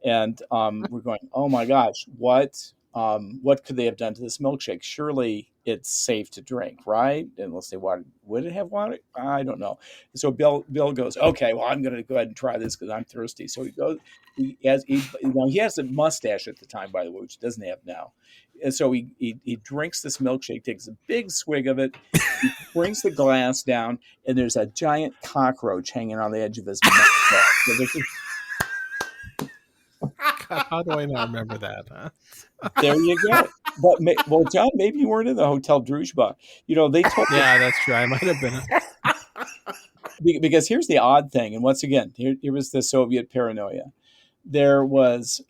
and we're going, "Oh my gosh, what could they have done to this milkshake? Surely it's safe to drink, right? Unless they wanted, would it have water? I don't know." So Bill goes, "Okay, well, I'm going to go ahead and try this because I'm thirsty." So he goes. He has a mustache at the time, by the way, which he doesn't have now. And so he drinks this milkshake, takes a big swig of it, brings the glass down, and there's a giant cockroach hanging on the edge of his mustache. So How do I not remember that? Huh? there you go. But well, John, maybe you weren't in the Hotel Druzhba. They told me. Yeah, that's true. I might have been. Because here's the odd thing, and once again, here was the Soviet paranoia. There was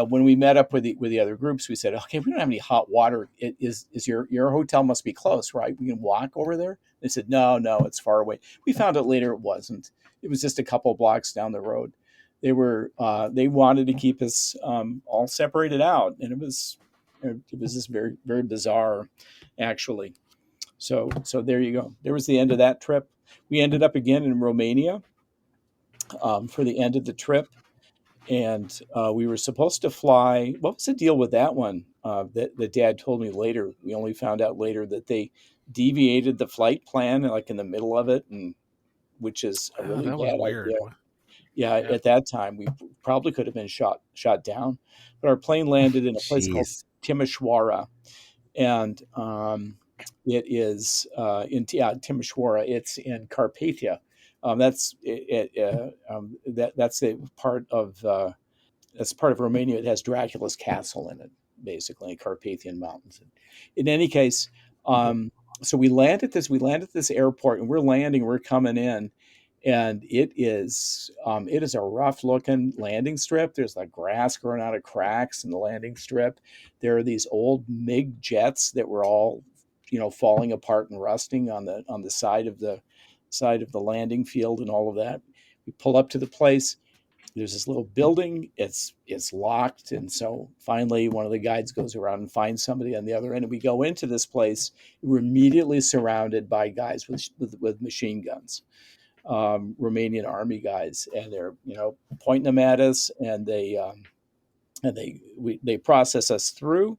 when we met up with the other groups, we said, "Okay, we don't have any hot water. Is your hotel must be close, right? We can walk over there." They said, "No, it's far away." We found out later it wasn't. It was just a couple of blocks down the road. They wanted to keep us all separated out, and it was just very, very bizarre, actually. So there you go. There was the end of that trip. We ended up again in Romania for the end of the trip. And we were supposed to fly. What was the deal with that one? That Dad told me later. We only found out later that they deviated the flight plan, like in the middle of it, and which is a really that was bad weird. idea. Yeah, at that time we probably could have been shot down. But our plane landed in a place called Timișoara, and it is in Timișoara. It's in Carpathia. That's a part of that's part of Romania. It has Dracula's castle in it, basically, Carpathian Mountains. In any case, so we land at this airport, and we're coming in, and it is a rough looking landing strip. There's like grass growing out of cracks in the landing strip. There are these old MiG jets that were all falling apart and rusting on the side of the landing field and all of that. We pull up to the place. There's this little building. It's locked, and so finally one of the guides goes around and finds somebody on the other end. And we go into this place. We're immediately surrounded by guys with machine guns, Romanian army guys, and they're pointing them at us, and they process us through.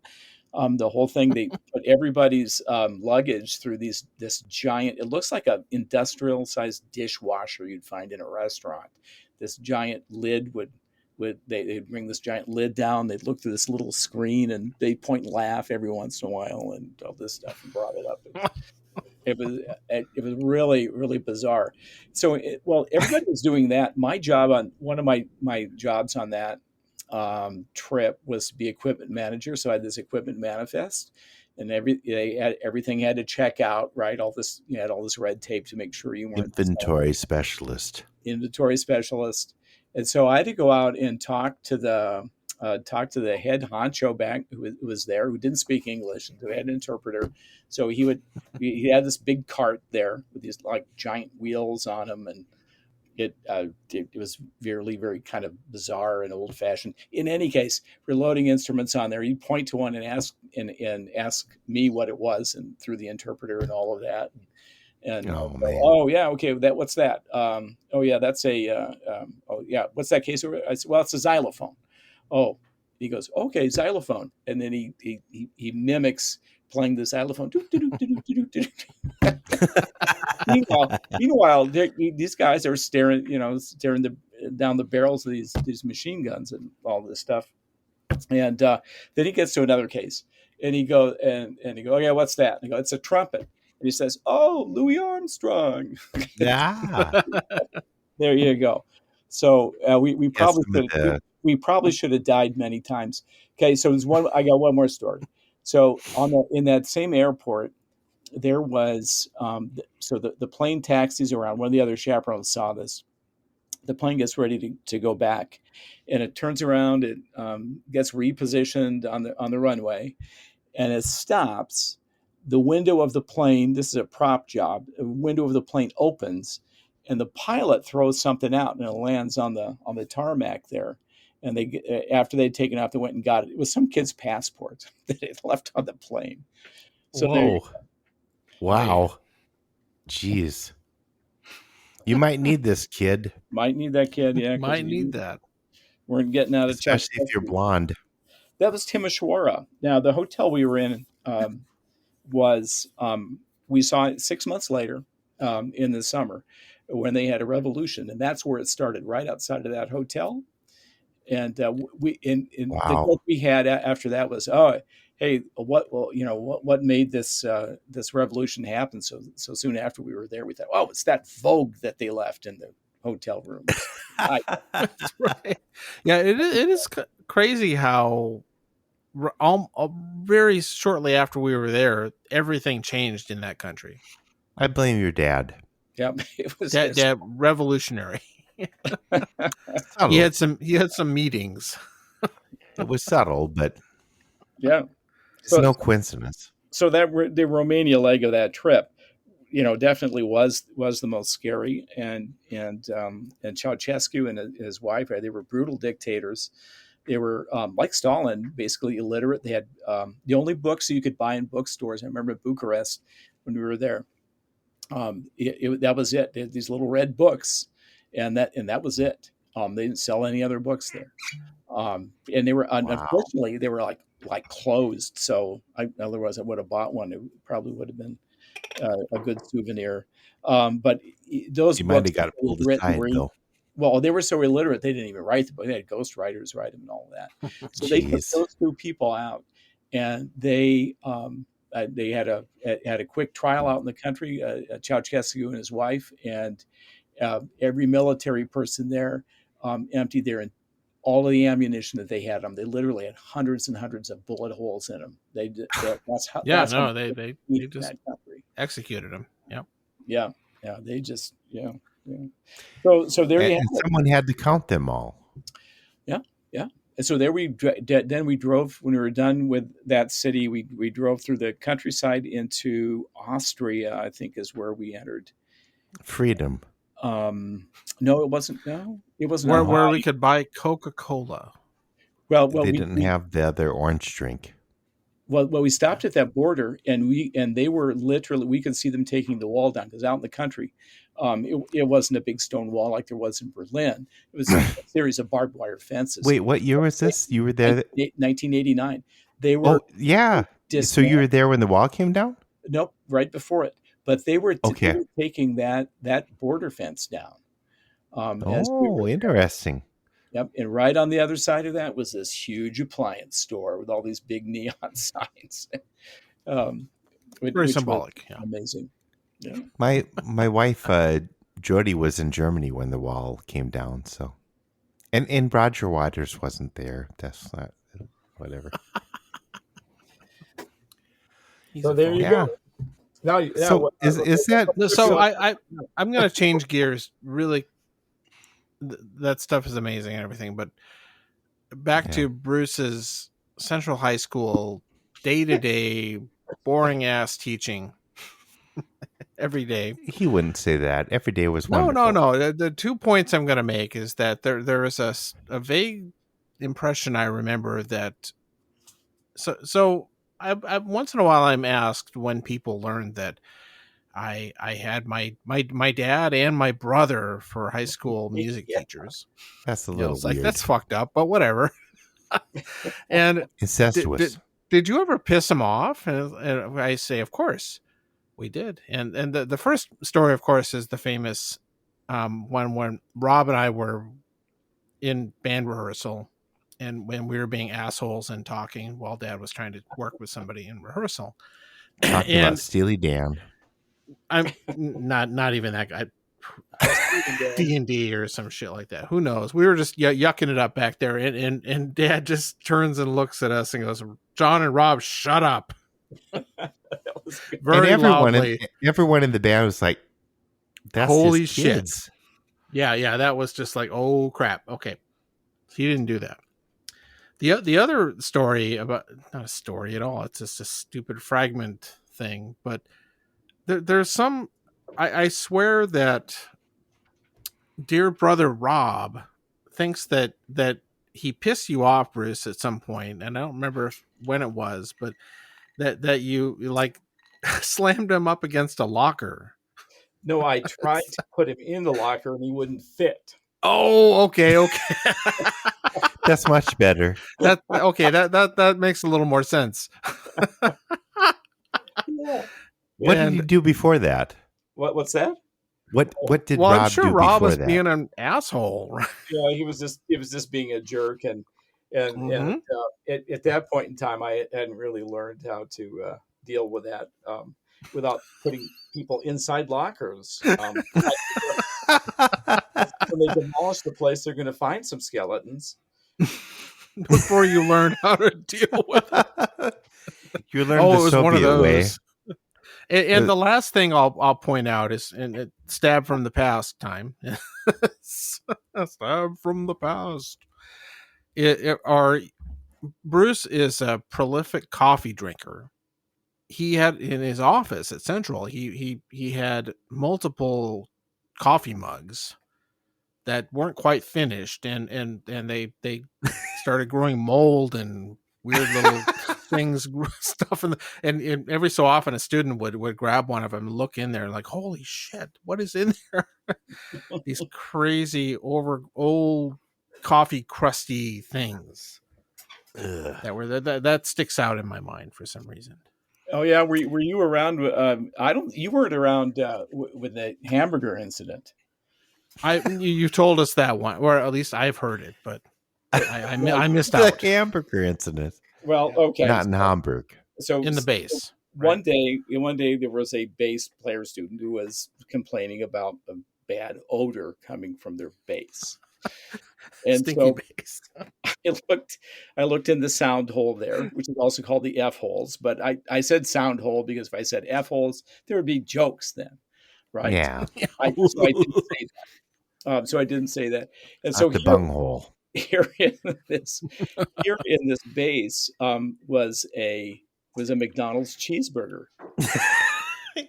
The whole thing, they put everybody's luggage through this giant, it looks like an industrial sized dishwasher you'd find in a restaurant. This giant lid they'd bring this giant lid down. They'd look through this little screen, and they'd point and laugh every once in a while and all this stuff, and brought it up. It was really, really bizarre. So, everybody was doing that. My job one of my jobs on that trip was to be equipment manager. So I had this equipment manifest, and everything had to check out, right? You had all this red tape to make sure you weren't inventory specialist. And so I had to go out and talk to the head honcho back who was there, who didn't speak English, and who had an interpreter. So he had this big cart there with these like giant wheels on them, and it was very, very kind of bizarre and old fashioned. In any case, we're loading instruments on there. You'd point to one and ask me what it was, and through the interpreter and all of that. And yeah, okay, what's that? Oh yeah, that's what's that case? I said, well, it's a xylophone. Oh, he goes, okay, xylophone, and then he mimics playing the xylophone. Meanwhile, these guys are staring down the barrels of these machine guns and all this stuff. And then he gets to another case, and he goes, oh yeah, what's that? And I go, it's a trumpet. And he says, oh, Louis Armstrong. Yeah. There you go. So we probably should have died many times. Okay, so I got one more story. So in that same airport, there was the plane taxis around. One of the other chaperones saw this. The plane gets ready to go back, and it turns around. It gets repositioned on the runway, and it stops. The window of the plane. This is a prop job. The window of the plane opens, and the pilot throws something out, and it lands on the tarmac there. And after they'd taken off, they went and got it. It was some kid's passport that they left on the plane. So whoa. Wow. Jeez. You might need this, kid, Might need that kid, yeah. 'Cause Might need that. we're getting out of especially if you're Czechoslovakia. blonde. That was Timisoara. Now, the hotel we were in was, we saw it 6 months later in the summer when they had a revolution. And that's where it started, right outside of that hotel. And we in the Wow. joke we had after that was, oh, hey, what made this this revolution happen so soon after we were there? We thought, oh, it's that Vogue that they left in the hotel room. That's right. Yeah, it is crazy how very shortly after we were there, everything changed in that country. I blame your dad. Yeah, it was Dad revolutionary. Subtle. He had some meetings. It was subtle, but yeah. it's no coincidence. So that the Romania leg of that trip, definitely was the most scary. And Ceausescu and his wife, they were brutal dictators. They were like Stalin, basically illiterate. They had the only books you could buy in bookstores. I remember Bucharest when we were there. That was it. They had these little red books, and that was it. They didn't sell any other books there. And they were unfortunately they were like closed. So otherwise I would have bought one. It probably would have been a good souvenir. But those You books might have got it pulled aside, though. well, they were so illiterate they didn't even write the book. They had ghostwriters write them and all that. So they took Jeez. those two people out, and they had a quick trial out in the country. Ceausescu and his wife, and every military person there emptied all of the ammunition that they had on them. They literally had hundreds and hundreds of bullet holes in them. That's how. Yeah, that's how they just executed him. Yeah. Yeah. They just So there you have And it. someone had to count them all. Yeah. And so there then we drove, when we were done with that city, we drove through the countryside into Austria, I think is where we entered. Freedom. No, it wasn't. No, it wasn't. Where we could buy Coca-Cola. Well, They didn't have the other orange drink. Well, we stopped at that border, and they were literally, we could see them taking the wall down, because out in the country, it wasn't a big stone wall like there was in Berlin. It was a series of barbed wire fences. Wait, what year was this? You were there? 1989. They were. Oh, yeah. So you were there when the wall came down? Nope, right before it. But they were, Okay. they were taking that border fence down. As we were there. Interesting. Yep. And right on the other side of that was this huge appliance store with all these big neon signs. Very symbolic. Yeah. Amazing. Yeah. My wife, Jody, was in Germany when the wall came down. So, and Roger Waters wasn't there. That's not whatever. So there you go. Now, So is that So I'm going to change gears. Really, that stuff is amazing and everything. But back to Bruce's Central High School day-to-day boring ass teaching every day. He wouldn't say that. Every day was wonderful. No. The 2 points I'm going to make is that there is a vague impression I remember that. So I once in a while I'm asked when people learn that I had my dad and my brother for high school music teachers. That's a little It's weird. like, that's fucked up, but whatever. And Incestuous. did you ever piss him off? And I say, of course we did. And the first story, of course, is the famous when Rob and I were in band rehearsal, and when we were being assholes and talking while Dad was trying to work with somebody in rehearsal. Talking about Steely Dan. I'm not even that guy. D&D or some shit like that. Who knows? We were just yucking it up back there, and Dad just turns and looks at us and goes, "John and Rob, shut up." Very and loudly. Everyone in the band was like, "That's Holy his shit." kids." Yeah, that was just like, oh crap. Okay, he didn't do that. The other story about, not a story at all. It's just a stupid fragment thing. But there's some. I swear that dear brother Rob thinks that he pissed you off, Bruce, at some point, and I don't remember when it was, but that you like slammed him up against a locker. No, I tried to put him in the locker and he wouldn't fit. Oh, okay. That's much better. That makes a little more sense. Yeah. What did And- you do before that? What's that? What did Well, Rob I'm sure do Rob before was that? being an asshole, right? Yeah, he was just being a jerk, and at that point in time, I hadn't really learned how to deal with that without putting people inside lockers. When they demolish the place, they're going to find some skeletons. Before you learn how to deal with it. You learned the it was one of Soviet way. those. And the last thing I'll point out is, and stab from the past time. Stab from the past. Bruce is a prolific coffee drinker. He had in his office at Central, he had multiple coffee mugs that weren't quite finished, and they started growing mold and weird little things, stuff, and every so often a student would grab one of them and look in there like, holy shit, what is in there? These crazy old coffee crusty things that sticks out in my mind for some reason. Oh yeah, were you around? You weren't around with the hamburger incident. You told us that one, or at least I've heard it, but I missed out. The hamburger incident. Well, okay, Not in Hamburg. So in the bass. One day there was a bass player student who was complaining about a bad odor coming from their bass. And Stinky so bass. I looked in the sound hole there, which is also called the F holes. But I said sound hole because if I said F holes, there would be jokes then, right? Yeah. So I didn't say that. So I didn't say that. And so the bunghole. here in this bass was a McDonald's cheeseburger.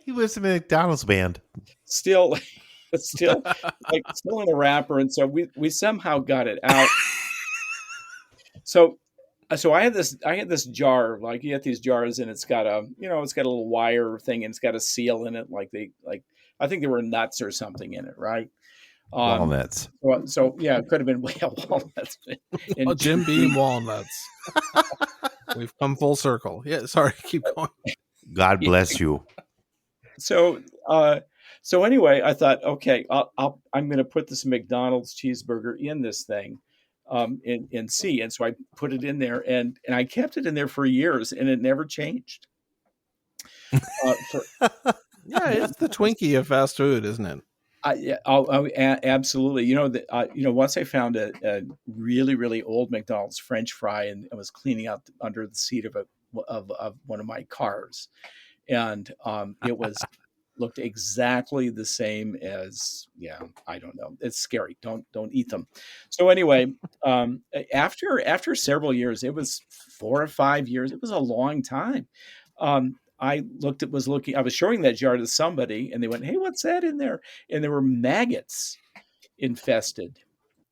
He was in a McDonald's band. Still in a wrapper, and so we somehow got it out. So I had this jar, like you get these jars, and it's got a little wire thing, and it's got a seal in it, like I think there were nuts or something in it, right? Walnuts. So yeah, it could have been walnuts. And Jim Beam walnuts. We've come full circle. Yeah, sorry, keep going. God bless you. So anyway, I thought, okay, I'm going to put this McDonald's cheeseburger in this thing, and see. And so I put it in there, and I kept it in there for years, and it never changed. Yeah, it's the Twinkie of fast food, isn't it? Absolutely. Once I found a really, really old McDonald's French fry, and I was cleaning out under the seat of one of my cars, and it looked exactly the same as, I don't know. It's scary. Don't eat them. So anyway, after several years, it was 4 or 5 years. It was a long time. I was showing that jar to somebody, and they went, "Hey, what's that in there?" And there were maggots infested.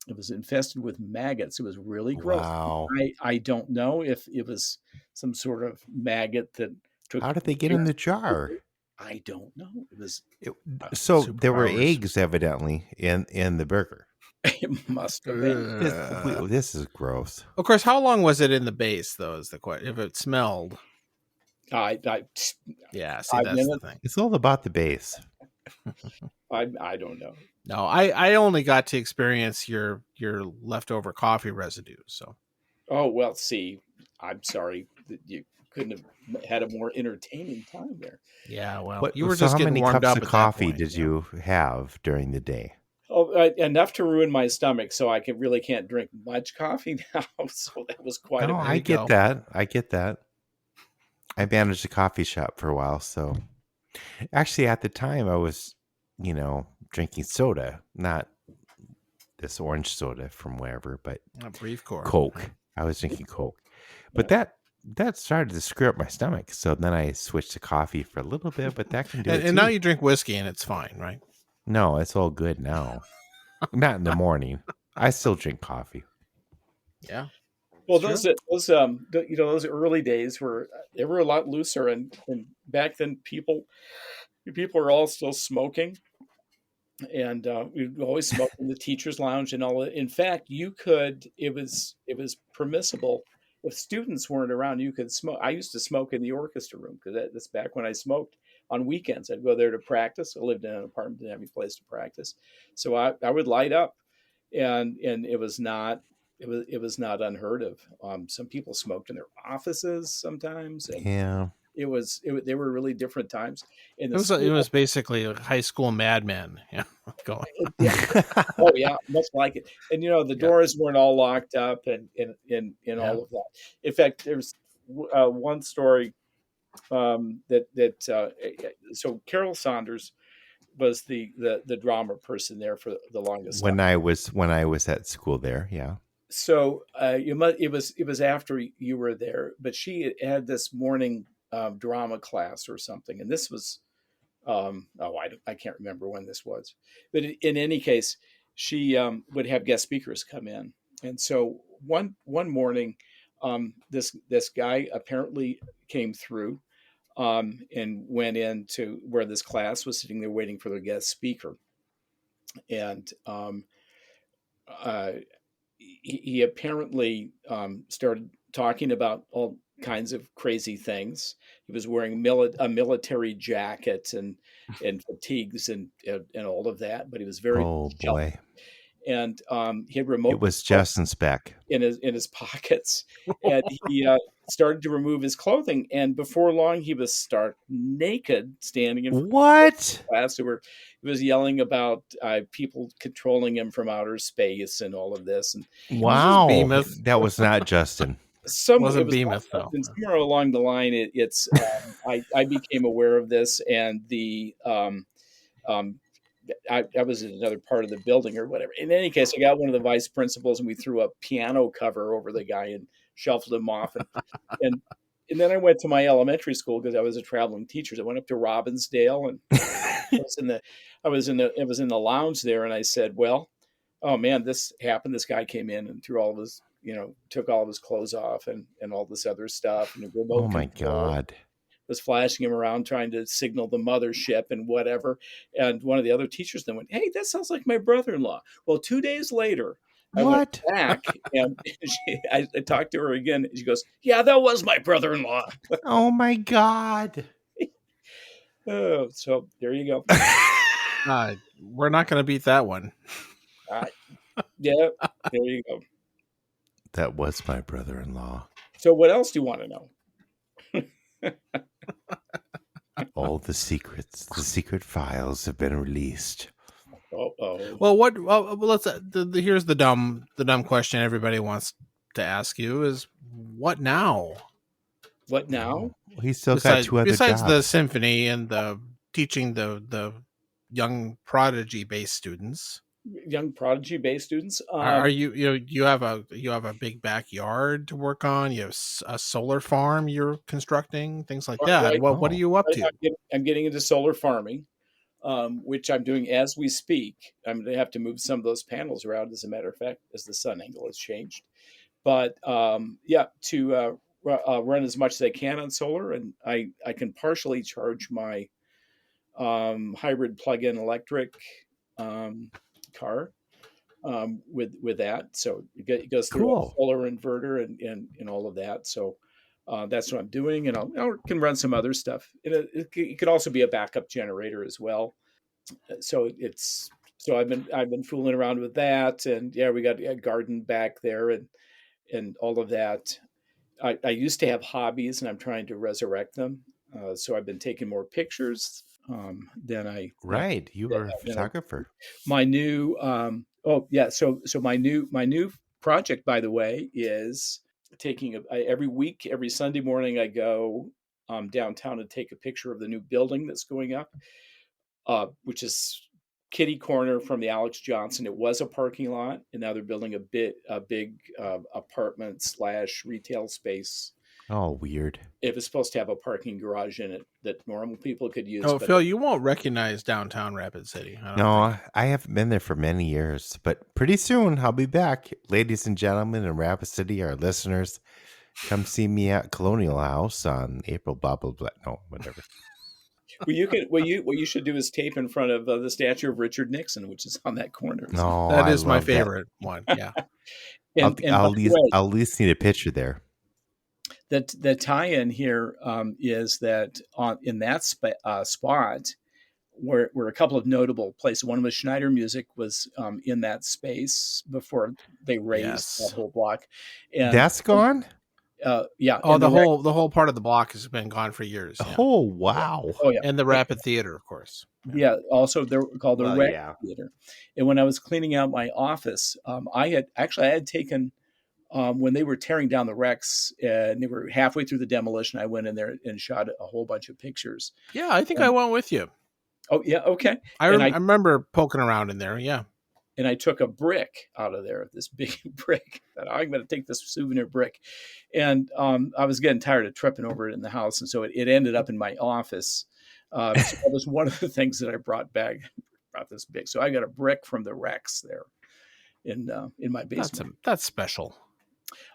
It was infested with maggots. It was really gross. Wow. I don't know if it was some sort of maggot that took. How did they get in the jar? I don't know. It was so there were eggs evidently in the burger. It must have been. This is gross. Of course, how long was it in the base, though, is the question. If it smelled. Yeah, see, that's the thing. It's all about the base. I don't know. No, I only got to experience your leftover coffee residue. So. Oh, well, see, I'm sorry that you couldn't have had a more entertaining time there. Yeah, well, But, you were so just how getting many warmed cups up of at coffee that point, did you have during the day? Oh, enough to ruin my stomach, so I really can't drink much coffee now. So that was quite. I get that. I managed a coffee shop for a while, so actually at the time I was, drinking soda, not this orange soda from wherever, but Brief Corp. Coke. I was drinking Coke, but that started to screw up my stomach. So then I switched to coffee for a little bit, but that can do it. And now you drink whiskey and it's fine, right? No, it's all good now. Not in the morning. I still drink coffee. Yeah. Well, those early days they were a lot looser, and back then people were all still smoking, and we'd always smoke in the teachers' lounge and all. In fact, you could. It was permissible if students weren't around. You could smoke. I used to smoke in the orchestra room because that's back when I smoked on weekends. I'd go there to practice. I lived in an apartment, didn't have any place to practice, so I would light up, and it was not unheard of. Some people smoked in their offices sometimes, and Yeah. they were really different times in the It school. was basically a high school madman. Yeah, going. Yeah. Oh yeah, much like it. And the Yeah. doors weren't all locked up and Yeah. all of that. In fact, there's one story so Carol Saunders was the drama person there for the longest time. when I was at school there, yeah. So it was after you were there, but she had this morning drama class or something, and this was I can't remember when this was, but in any case, she would have guest speakers come in, and so one morning, this guy apparently came through, and went into where this class was sitting there waiting for the guest speaker, and uh, he apparently started talking about all kinds of crazy things. He was wearing a military jacket and fatigues and all of that, but he was very Oh boy. and he had remote It was Justin Speck. in his pockets, and he started to remove his clothing, and before long he was stark naked, standing in front of What? the class. He was yelling about people controlling him from outer space and all of this, and Wow. Behemoth. That was not Justin. Wasn't it was Behemoth, though. and somewhere along the line, I became aware of this, and I was in another part of the building or whatever. In any case, I got one of the vice principals, and we threw a piano cover over the guy and shuffled him off. And then I went to my elementary school because I was a traveling teacher. I went up to Robbinsdale, and I was in the lounge there, and I said, "Well, oh man, this happened. This guy came in and threw all of his, took all of his clothes off and all this other stuff, and the remote Oh my control God. was flashing him around trying to signal the mothership and whatever." And one of the other teachers then went, "Hey, that sounds like my brother-in-law." Well, 2 days later, I went What? back and I talked to her again. And she goes, "Yeah, that was my brother-in-law." Oh my God. Oh, so there you go. We're not going to beat that one. Yeah, there you go. That was my brother-in-law. So what else do you want to know? All the secret files have been released. Oh. Well, let's. Here's the dumb question everybody wants to ask you is, what now? What now? He's still got two other besides jobs. the symphony and the teaching the young prodigy-based students. Young prodigy-based students. Are you have a big backyard to work on? You have a solar farm you're constructing, things like that. Right. What are you up to? I'm getting into solar farming, which I'm doing as we speak. I'm going to have to move some of those panels around, as a matter of fact, as the sun angle has changed. But to run as much as I can on solar, and I can partially charge my hybrid plug-in electric car with that. So it goes through a solar inverter and all of that. So that's what I'm doing, and I can run some other stuff. It could also be a backup generator as well. So I've been fooling around with that, and yeah, we got a garden back there and all of that. I used to have hobbies, and I'm trying to resurrect them. So I've been taking more pictures than I. Right, you were a photographer. My new So my new project, by the way, is taking every week, every Sunday morning, I go downtown and take a picture of the new building that's going up, which is kitty corner from the Alex Johnson. It was a parking lot, and now they're building a big apartment / retail space. Oh, weird. It was supposed to have a parking garage in it that normal people could use. Oh, Phil, you won't recognize downtown Rapid City. I haven't been there for many years, but pretty soon I'll be back. Ladies and gentlemen in Rapid City, our listeners, come see me at Colonial House on April blah, blah, blah. No, whatever. What you should do is tape in front of the statue of Richard Nixon, which is on that corner. No, That I is my love that. favorite one. Yeah. I'll, And by I'll, the least, way, I'll at least need a picture there. the tie-in here is that in that spot were a couple of notable places. One was Schneider Music was in that space before they raised that whole block. And that's gone? Yeah. Oh, and the whole part of the block has been gone for years. Yeah. Oh, wow. Oh, yeah. And the Rapid Theater, of course. Yeah. Also, they're called the Well, Rec yeah. Theater. And when I was cleaning out my office, I had taken when they were tearing down the Rex and they were halfway through the demolition. I went in there and shot a whole bunch of pictures. Yeah, I think I went with you. Oh, yeah. Okay. I remember poking around in there. Yeah. And I took a brick out of there, this big brick. That I'm going to take this souvenir brick. And I was getting tired of tripping over it in the house. And so it ended up in my office. So that was one of the things that I brought back, brought this big. So I got a brick from the Rex there in my basement. That's special.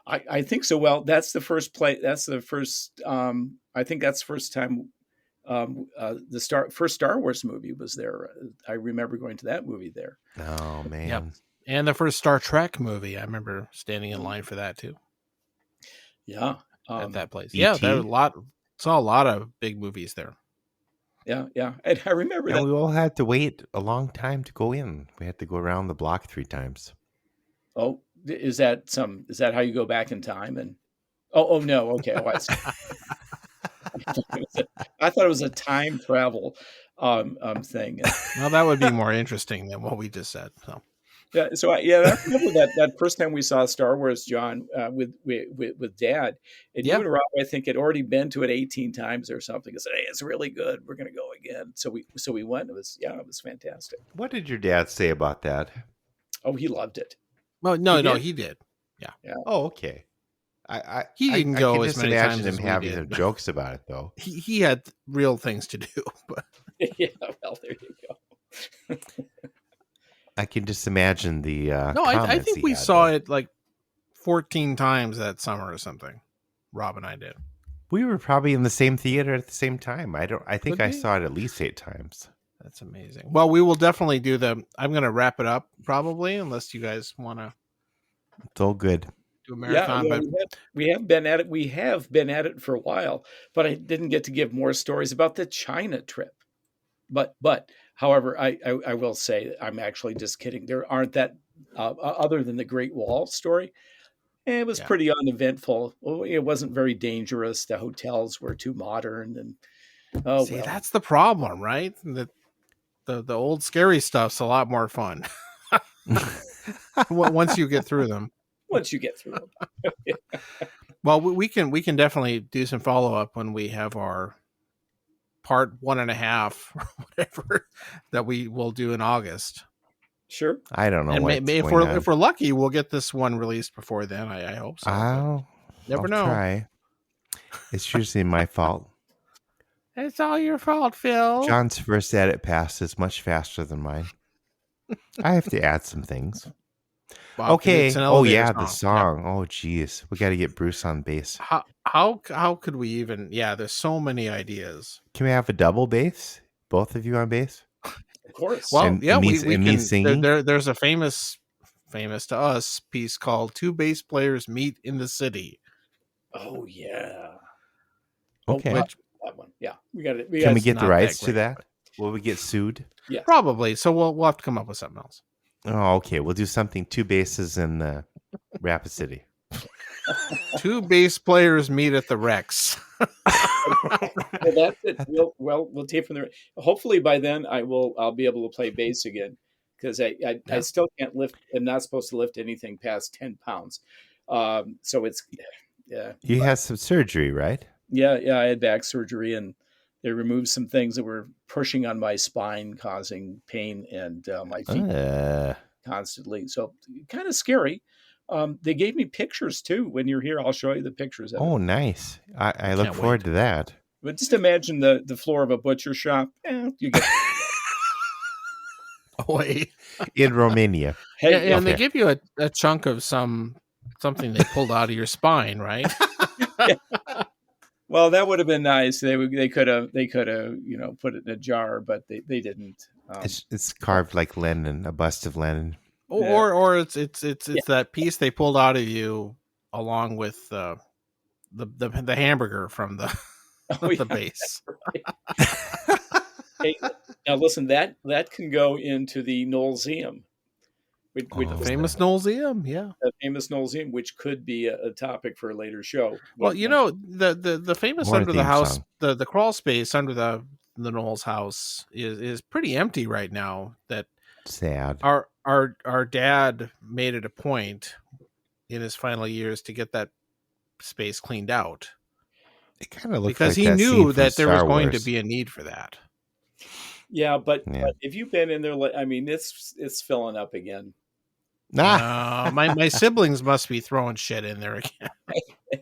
I think so. Well, that's the first play. That's the first, I think that's the first time the first Star Wars movie was there. I remember going to that movie there. Oh, man. Yep. And the first Star Trek movie. I remember standing in line for that too. Yeah. At that place. E.T.? Yeah, there were saw a lot of big movies there. Yeah, yeah. And I remember And that. we all had to wait a long time to go in. We had to go around the block 3 times. Oh, is that how you go back in time? And oh no, okay. Oh, I thought it was a time travel thing. Well, that would be more interesting than what we just said. So Yeah, so I remember that first time we saw Star Wars, John, with Dad, and you and Rob, I think, had already been to it 18 times or something. I said, "Hey, it's really good. We're going to go again." So we went. It was fantastic. What did your dad say about that? Oh, he loved it. well, no, he did. Yeah. Oh, okay. He didn't go can as just many imagine times him as we having did. some jokes about it, though. He had real things to do. But Yeah, well, there you go. I can just imagine the no, I comments think he we had saw there. it like 14 times that summer or something. Rob and I did. We were probably in the same theater at the same time. I think Could I be. saw it at least 8 times. That's amazing. Well, we will definitely do I'm going to wrap it up probably, unless you guys want to It's all good. do a marathon. Yeah, but we have been at it. We have been at it for a while, but I didn't get to give more stories about the China trip. But however, I will say I'm actually just kidding. There aren't that other than the Great Wall story. It was pretty uneventful. It wasn't very dangerous. The hotels were too modern, and that's the problem, right? The old scary stuff's a lot more fun once you get through them. Once you get through them. Well, we can definitely do some follow up when we have our part 1.5 or whatever that we will do in August. Sure. I don't know. And what's if going on. we're lucky, we'll get this one released before then. I hope so. I'll Never know. Try. It's usually my fault. It's all your fault, Phil. John's first edit pass is much faster than mine. I have to add some things. Bob, Okay. it's an Oh elevator yeah, the song. Oh geez, we got to get Bruce on bass. How could we even? Yeah, there's so many ideas. Can we have a double bass? Both of you on bass? Of course. Well, And yeah, me- we and me can. singing? There's a famous to us piece called "Two Bass Players Meet in the City." Oh yeah. Okay. That one. Yeah, we got it. Can we get not the that rights to great, that? Will we get sued? Yeah. Probably. So we'll have to come up with something else. Oh, okay. We'll do something. 2 basses in Rapid City. Two bass players meet at the Rex. Well, that's it. We'll take from there. Hopefully by then I'll be able to play bass again, because I still can't lift. I'm not supposed to lift anything past 10 pounds. So it's You had some surgery, right? Yeah. I had back surgery, and they removed some things that were pushing on my spine, causing pain and my feet constantly. So kind of scary. They gave me pictures too. When you're here, I'll show you the pictures. Oh, nice. I look Can't forward wait. to that. But just imagine the floor of a butcher shop. You get Wait. In Romania. Yeah, and they okay. give you a chunk of something they pulled out of your spine, right? Well, that would have been nice. They could have put it in a jar, but they didn't. It's carved like Lenin, a bust of Lenin. Or it's that piece they pulled out of you along with the hamburger from the the base. Hey, now listen, that can go into the Knowleseum. The famous Knowleseum, yeah. The famous Knowleseum, which could be a topic for a later show. Well, the famous Or a under the theme house, song. the crawl space under the Knowles house is pretty empty right now. That Sad. our dad made it a point in his final years to get that space cleaned out It kind of looks because like he that scene knew from that there was Star going to Wars. be a need for that. Yeah, but Yeah. if you've been in there, I mean, it's filling up again. My siblings must be throwing shit in there again. I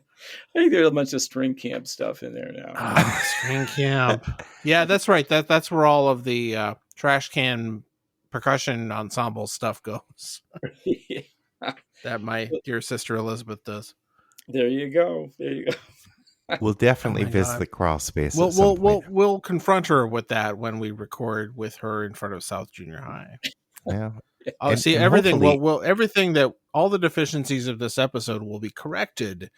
think there's a bunch of string camp stuff in there now. String camp. Yeah, that's right. That's where all of the trash can percussion ensemble stuff goes. That my dear sister Elizabeth does. There you go. We'll definitely Oh my visit God. the crawl space. at some point. We'll confront her with that when we record with her in front of South Junior High. Yeah. Oh, And- see and everything. hopefully- Everything that all the deficiencies of this episode will be corrected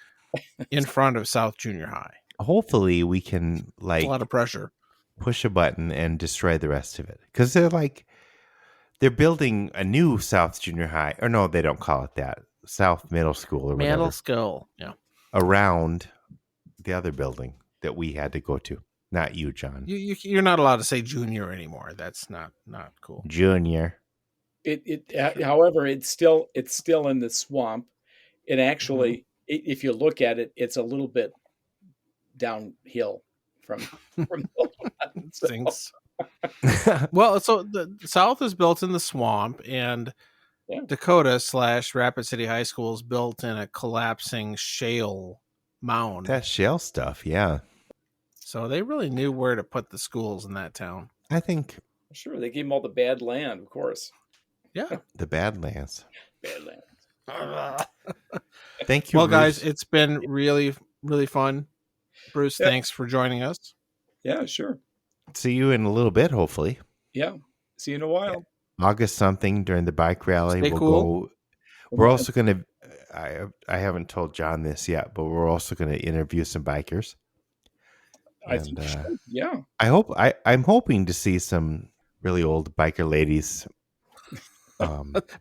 in front of South Junior High. Hopefully, we can It's a lot of pressure. push a button and destroy the rest of it, because they're building a new South Junior High, or no, they don't call it that. South Middle School or whatever, Skull. Yeah. around the other building that we had to go to. Not you, John. You're not allowed to say junior anymore. That's not cool. Junior. However, it's still in the swamp. It actually, if you look at it, it's a little bit downhill from the lot. So, Things. Well, so the South is built in the swamp, and Dakota / Rapid City High School is built in a collapsing shale mound. That shell stuff, yeah. So they really knew where to put the schools in that town. I think sure, they gave them all the bad land, of course. Yeah. the Badlands. Badlands. Thank you, Well, Bruce. guys, it's been really, really fun. Bruce, Yeah. thanks for joining us. Yeah, sure. See you in a little bit, hopefully. Yeah. See you in a while. August something during the bike rally. Stay we'll cool. go. We're also going to. I haven't told John this yet, but we're also going to interview some bikers. I think you should. Yeah. I'm hoping to see some really old biker ladies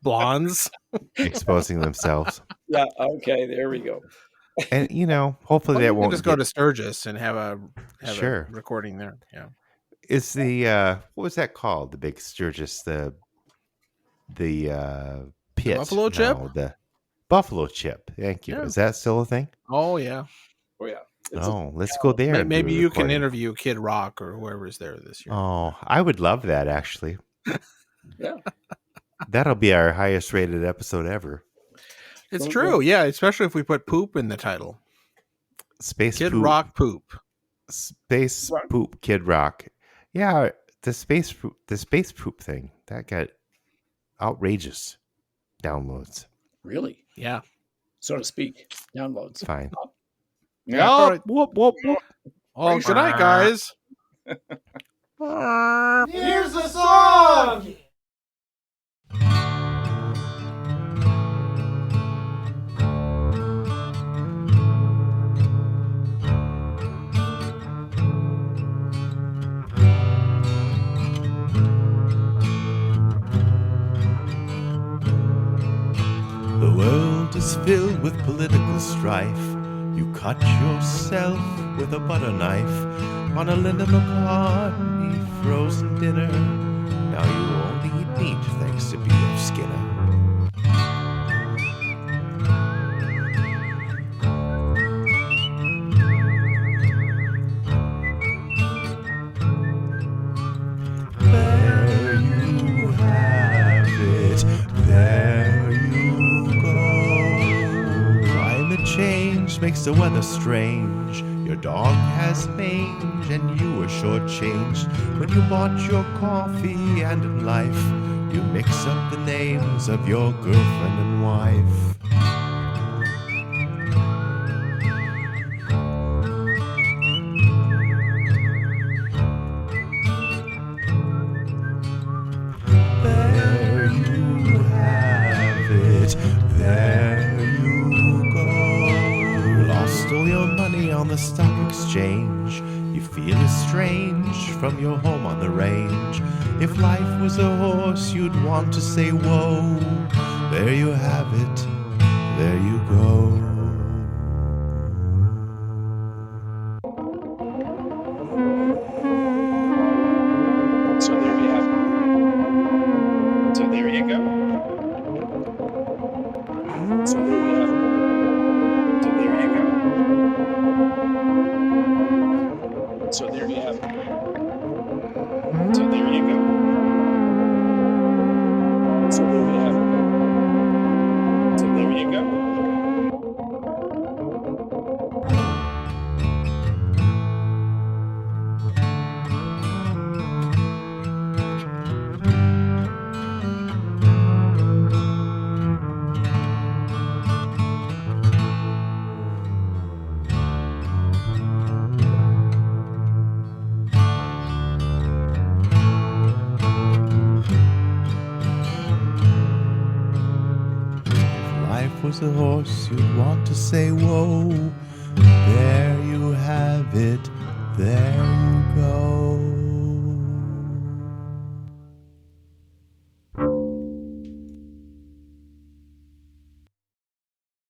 Blondes. exposing themselves, Yeah. Okay. There we go. and hopefully Well, that you can won't just go to Sturgis and have a Sure. recording there. Yeah. Is the what was that called? The big Sturgis, the pit, Buffalo chip? No, the buffalo chip. Thank you. Yeah. Is that still a thing? Oh yeah. Oh yeah. Let's go there. and do Maybe a you can recording. interview Kid Rock or whoever's there this year. Oh, I would love that actually. Yeah. That'll be our highest rated episode ever. It's true. Yeah, especially if we put poop in the title. Space Kid poop, Rock poop. Space Rock. poop, Kid Rock. Yeah, the space poop thing that got outrageous downloads. Really, Yeah. so to speak. Downloads. Fine. Yeah. All right. Whoop whoop whoop. Oh, good night, guys. Here's the song. The world is filled with political strife. You cut yourself with a butter knife on a Linda McCartney frozen dinner. Now you only eat meat thanks to B.F. Skinner. There you have it. There you go. Climate change makes the weather strange. Your dog has mange and you were shortchanged. When you bought your coffee and in life, you mix up the names of your girlfriend and wife. on the stock exchange. You feel estranged from your home on the range. If life was a horse, you'd want to say, whoa. There you have it, there you go. So there you have it. So there you go. So there you have it. So there you go. So there you have it. So there you go. So there you have it. So there you go. Life was a horse, you'd want to say, whoa. There you have it, there you go.